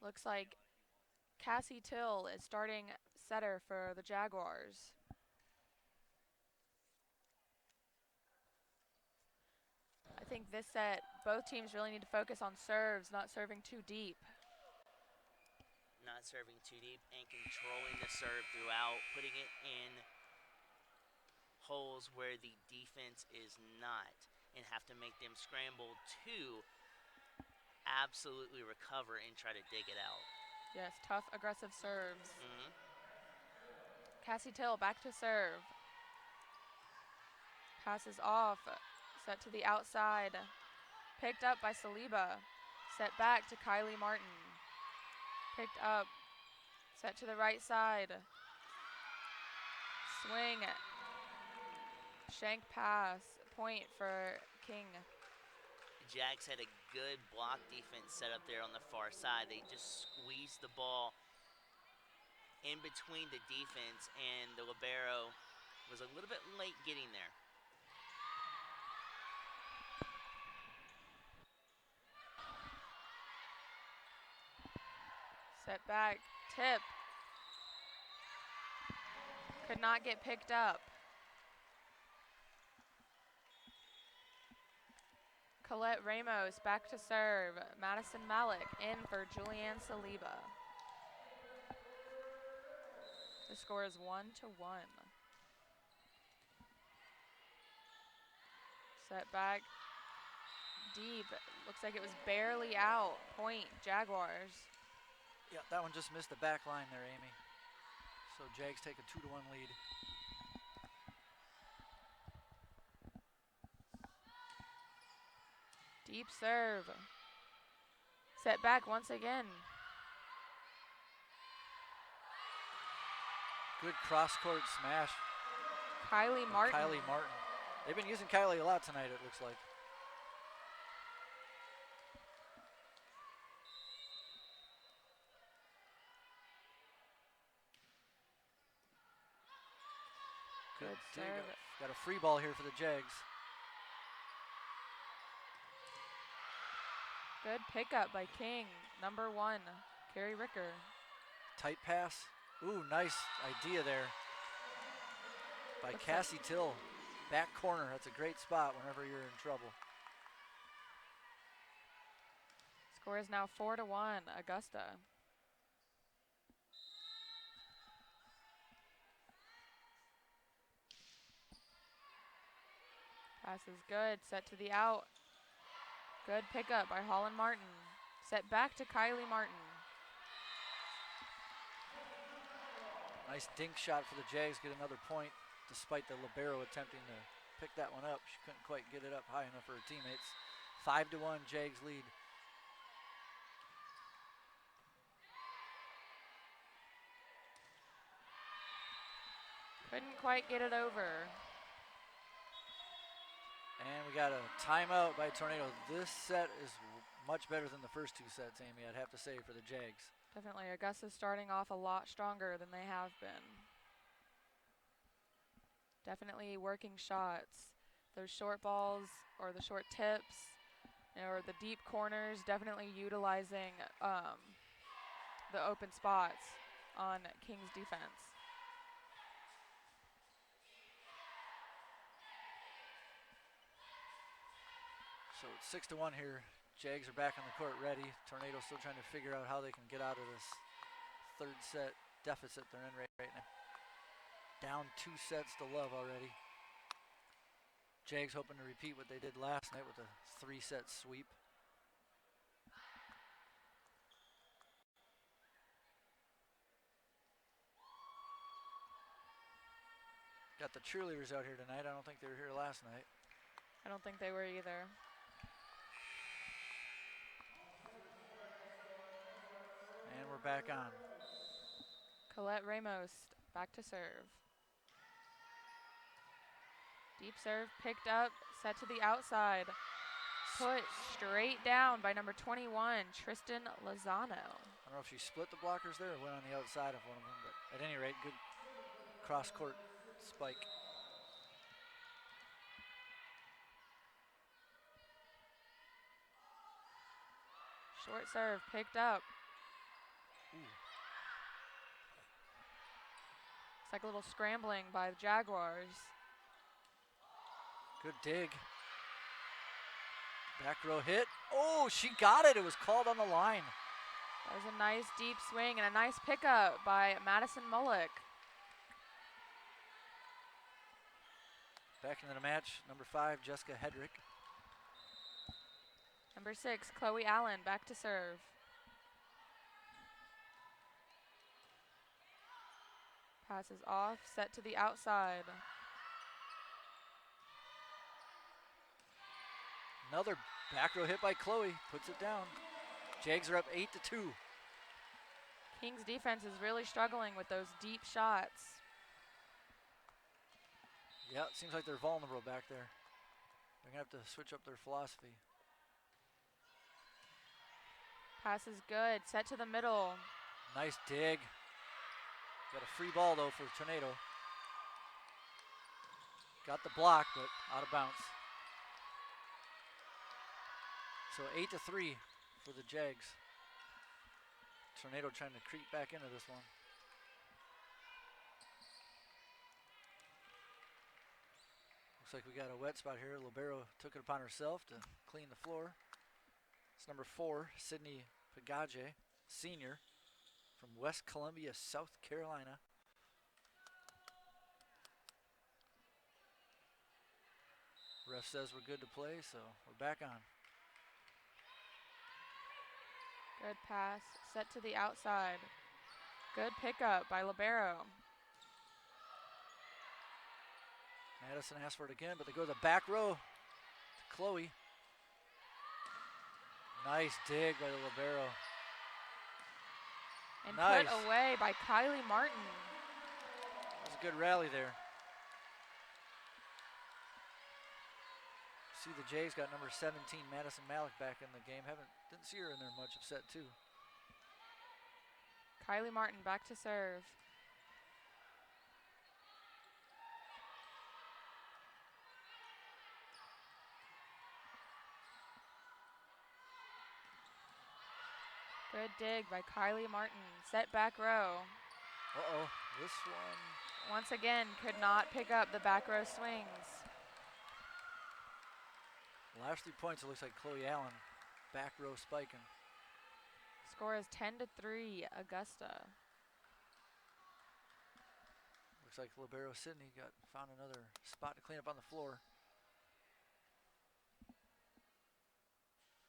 Looks like Cassie Till is starting setter for the Jaguars. I think this set, both teams really need to focus on serves, not serving too deep. Not serving too deep and controlling the serve throughout, putting it in holes where the defense is not, and have to make them scramble to absolutely recover and try to dig it out. Yes, tough, aggressive serves. Mm-hmm. Cassie Till back to serve. Passes off, set to the outside. Picked up by Saliba. Set back to Kylie Martin. Picked up, set to the right side. Swing, shank pass, point for King. Jags had a good block defense set up there on the far side. They just squeezed the ball in between the defense, and the libero was a little bit late getting there. Set back, tip. Could not get picked up. Colette Ramos back to serve. Madison Malik in for Julianne Saliba. The score is 1-1. Set back deep. Looks like it was barely out. Point, Jaguars. Yeah, that one just missed the back line there, Amy. So Jags take a 2-1 lead. Deep serve. Set back once again. Good cross-court smash. Kylie from Martin. Kylie Martin. They've been using Kylie a lot tonight, it looks like. Good dig. Got a free ball here for the Jags. Good pickup by King. Number 1, Carrie Ricker. Tight pass. Ooh, nice idea there by Cassie Till. Back corner. That's a great spot whenever you're in trouble. Score is now 4-1, Augusta. Pass is good, set to the out. Good pickup by Holland Martin. Set back to Kylie Martin. Nice dink shot for the Jags, get another point, despite the libero attempting to pick that one up. She couldn't quite get it up high enough for her teammates. 5-1, Jags lead. Couldn't quite get it over. And we got a timeout by Tornado. This set is much better than the first 2 sets, Amy, I'd have to say, for the Jags. Definitely, Augusta's starting off a lot stronger than they have been. Definitely working shots. Those short balls or the short tips or the deep corners, definitely utilizing the open spots on King's defense. So it's 6-1 here. Jags are back on the court ready. Tornado still trying to figure out how they can get out of this third set deficit they're in right now. Down 2 sets to love already. Jags hoping to repeat what they did last night with a 3-set sweep. Got the cheerleaders out here tonight. I don't think they were here last night. I don't think they were either. And we're back on. Colette Ramos back to serve. Deep serve picked up, set to the outside. Put straight down by number 21, Tristan Lozano. I don't know if she split the blockers there or went on the outside of one of them, but at any rate, good cross-court spike. Short serve picked up. It's like a little scrambling by the Jaguars. Good dig. Back row hit. Oh, she got it. It was called on the line. That was a nice deep swing and a nice pickup by Madison Mullick. Back into the match, number 5, Jessica Hedrick. Number 6, Chloe Allen back to serve. Passes off, set to the outside. Another back row hit by Chloe, puts it down. Jags are up 8-2. Kings defense is really struggling with those deep shots. Yeah, it seems like they're vulnerable back there. They're going to have to switch up their philosophy. Pass is good, set to the middle. Nice dig. Got a free ball though for Tornado. Got the block, but out of bounds. So 8-3 for the Jags. Tornado trying to creep back into this one. Looks like we got a wet spot here. Libero took it upon herself to clean the floor. It's number 4, Sydney Pagage, senior from West Columbia, South Carolina. Ref says we're good to play, so we're back on. Good pass, set to the outside. Good pickup by Libero. Madison asked for it again, but they go to the back row to Chloe. Nice dig by the Libero. And Nice. put away by Kylie Martin. That was a good rally there. See the Jays got number 17, Madison Malik, back in the game. Didn't see her in there much, upset too. Kylie Martin back to serve. Good dig by Kylie Martin. Set back row. Uh-oh, this one. Once again, could not pick up the back row swings. Last 3 points, it looks like Chloe Allen, back row spiking. Score is 10-3, Augusta. Looks like Libero Sydney found another spot to clean up on the floor.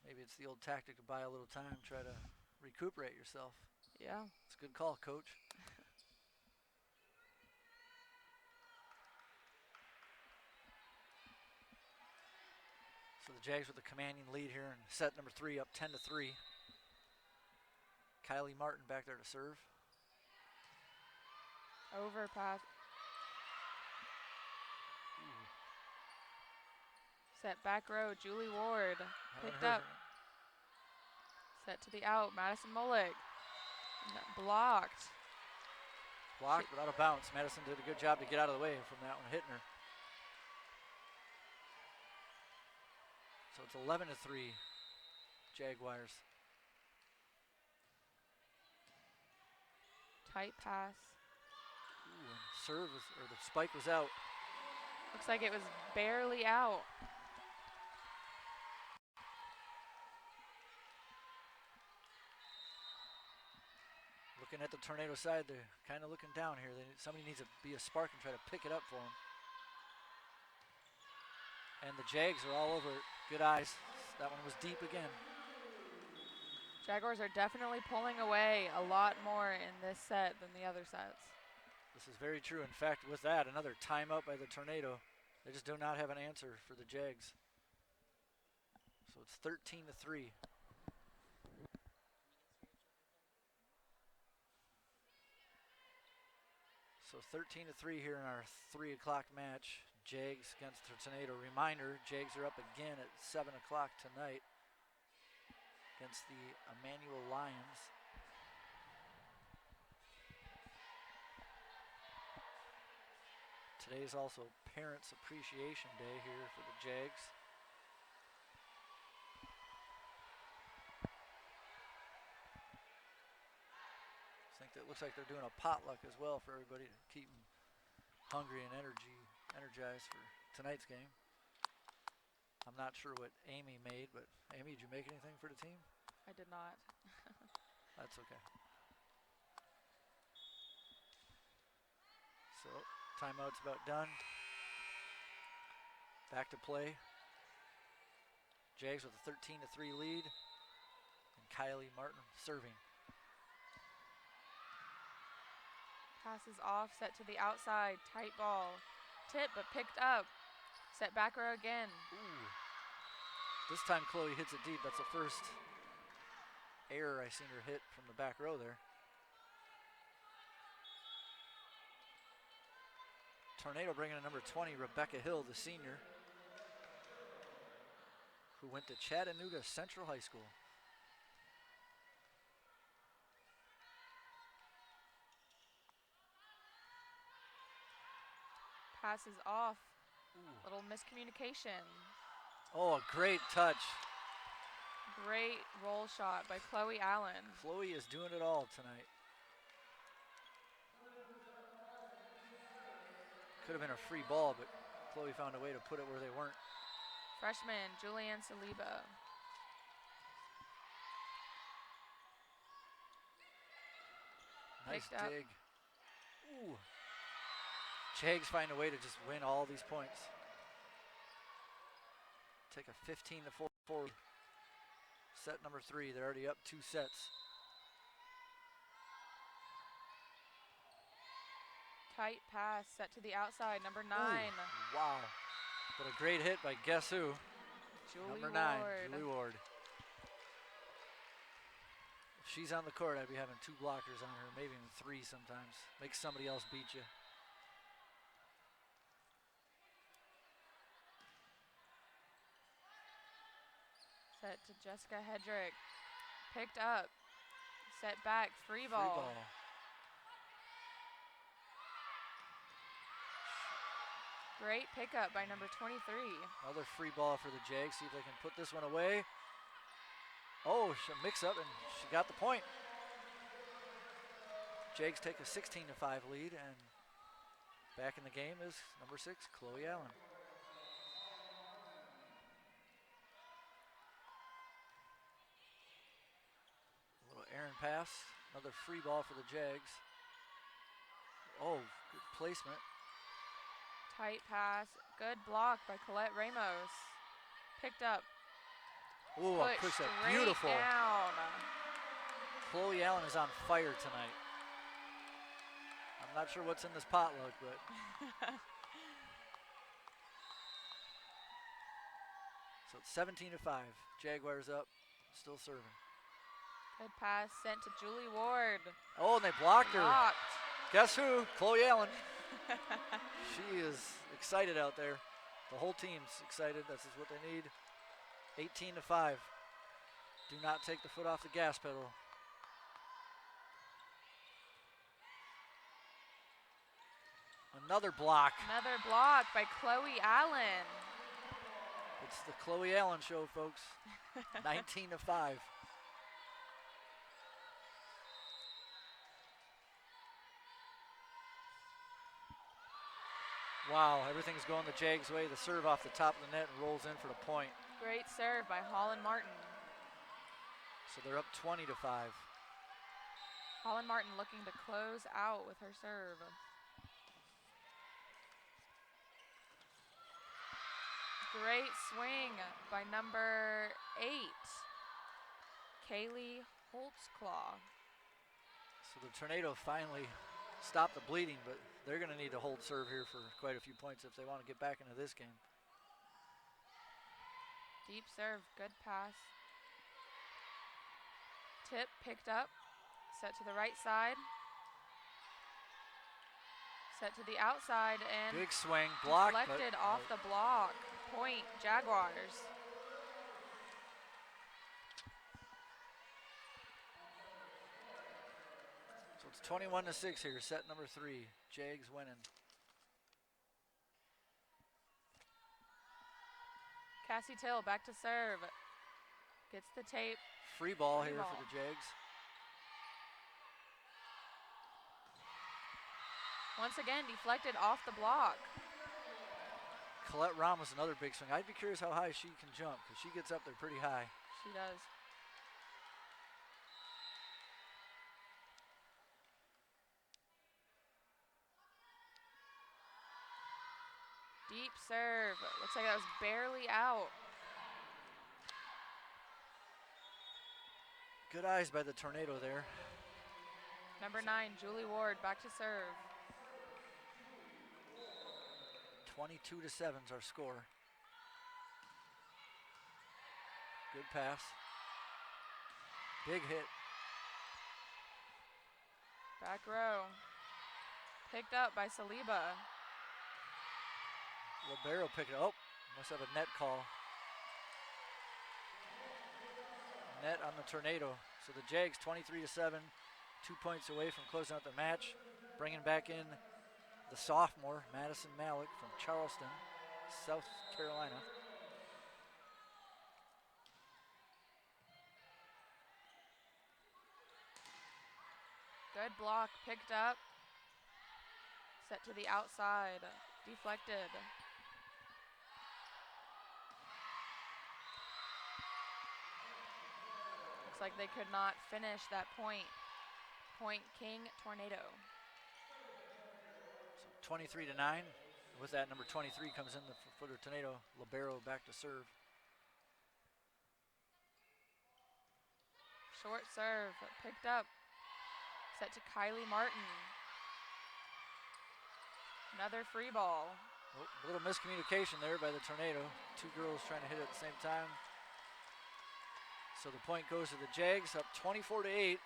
Maybe it's the old tactic to buy a little time, try to recuperate yourself. Yeah. It's a good call, coach. So the Jags with the commanding lead here in set number 3, up 10-3. Kylie Martin back there to serve. Overpass. Set back row, Julie Ward. Picked up. Set to the out, Madison Mullick. Blocked. Blocked, but out of bounds. Madison did a good job to get out of the way from that one, hitting her. So it's 11-3, Jaguars. Tight pass. Ooh, and serve was, or the spike was out. Looks like it was barely out. Looking at the Tornado side, they're kind of looking down here. Somebody needs to be a spark and try to pick it up for them. And the Jags are all over it. Good eyes. That one was deep again. Jaguars are definitely pulling away a lot more in this set than the other sets. This is very true. In fact, with that, another timeout by the Tornado. They just do not have an answer for the Jags. So it's 13-3. So 13-3 here in our 3 o'clock match. Jags against the Tornado. Reminder, Jags are up again at 7 o'clock tonight against the Emmanuel Lions. Today is also Parents Appreciation Day here for the Jags. It looks like they're doing a potluck as well for everybody to keep them hungry and energized for tonight's game. I'm not sure what Amy made, but Amy, did you make anything for the team? I did not. That's okay. So, timeout's about done. Back to play. Jags with a 13-3 lead. And Kylie Martin serving. Pass is off, set to the outside, tight ball. Tip, but picked up. Set back row again. Ooh. This time Chloe hits it deep. That's the first error I seen her hit from the back row there. Tornado bringing in number 20, Rebecca Hill, the senior, who went to Chattanooga Central High School. Pass is off. Ooh. Little miscommunication. Oh, a great touch. Great roll shot by Chloe Allen. Chloe is doing it all tonight. Could have been a free ball, but Chloe found a way to put it where they weren't. Freshman Julianne Saliba. Nice Picked up. dig. Ooh. Jags find a way to just win all these points. Take a 15-4 set number 3. They're already up 2 sets. Tight pass set to the outside, number 9. Ooh, wow. But a great hit by guess who? Julie Number 9, Ward. Julie Ward. If she's on the court, I'd be having 2 blockers on her, maybe even 3 sometimes. Make somebody else beat you. Set to Jessica Hedrick. Picked up. Set back, free ball. Free ball. Great pickup by number 23. Another free ball for the Jags. See if they can put this one away. Oh, she mix up and she got the point. Jags take a 16-5 lead, and back in the game is number 6, Chloe Allen. A little errant pass. Another free ball for the Jags. Oh, good placement. Tight pass. Good block by Colette Ramos. Picked up. Ooh, a quick Pushed set. straight Beautiful. down. Chloe Allen is on fire tonight. I'm not sure what's in this potluck, but so it's 17-5. Jaguars up, still serving. Good pass sent to Julie Ward. Oh, and they blocked her. Blocked. Guess who? Chloe Allen. She is excited out there. The whole team's excited. This is what they need. 18-5. Do not take the foot off the gas pedal. Another block. Another block by Chloe Allen. It's the Chloe Allen show, folks. 19-5. Wow, everything's going the Jags' way. The serve off the top of the net and rolls in for the point. Great serve by Holland Martin. So they're up 20-5. Holland Martin looking to close out with her serve. Great swing by number 8, Kaylee Holtzclaw. So the Tornado finally stopped the bleeding, but they're going to need to hold serve here for quite a few points if they want to get back into this game. Deep serve, good pass. Tip picked up, set to the right side. Set to the outside and Big swing, blocked. deflected off the block. Point, Jaguars. So it's 21-6 here, set number 3. Jags winning. Cassie Till back to serve. Gets the tape. Free ball Free here ball. for the Jags. Once again, deflected off the block. Colette Ramos, another big swing. I'd be curious how high she can jump because she gets up there pretty high. She does. Deep serve. Looks like that was barely out. Good eyes by the Tornado there. Number 9, Julie Ward, back to serve. 22-7 is our score. Good pass. Big hit. Back row. Picked up by Saliba. Libero picked it up. Oh, must have a net call. Net on the Tornado. So the Jags 23-7, 2 points away from closing out the match. Bringing back in the sophomore, Madison Malik from Charleston, South Carolina. Good block, picked up. Set to the outside, deflected. Looks like they could not finish that point. Point King Tornado. So 23-9. With that, number 23 comes in for the Tornado. Libero back to serve. Short serve, picked up. Set to Kylie Martin. Another free ball. Oh, a little miscommunication there by the Tornado. Two girls trying to hit it at the same time. So the point goes to the Jags, up 24-8.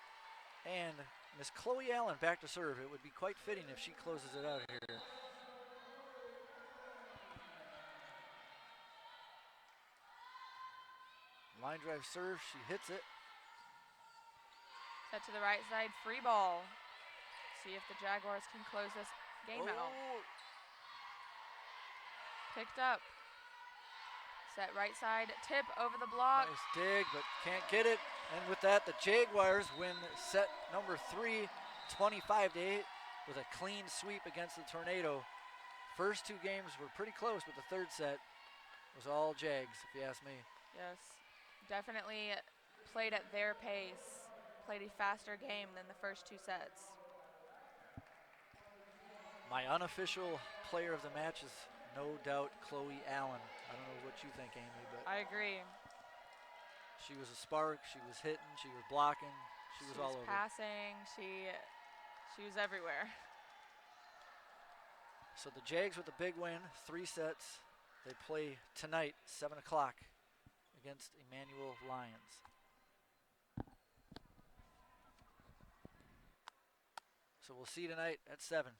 And Miss Chloe Allen back to serve. It would be quite fitting if she closes it out here. Line drive serve, she hits it. Set to the right side, free ball. See if the Jaguars can close this game out. Picked up. Set right side, tip over the block. Nice dig, but can't get it. And with that, the Jaguars win set number 3, 25-8, with a clean sweep against the Tornado. First two games were pretty close, but the third set was all Jags, if you ask me. Yes, definitely played at their pace. Played a faster game than the first two sets. My unofficial player of the match is no doubt Chloe Allen. I don't know what you think, Amy, but I agree. she was a spark. She was hitting. She was blocking. She was all over. Passing. She was everywhere. So the Jags with a big win, 3 sets. They play tonight, 7 o'clock, against Emmanuel Lions. So we'll see you tonight at 7.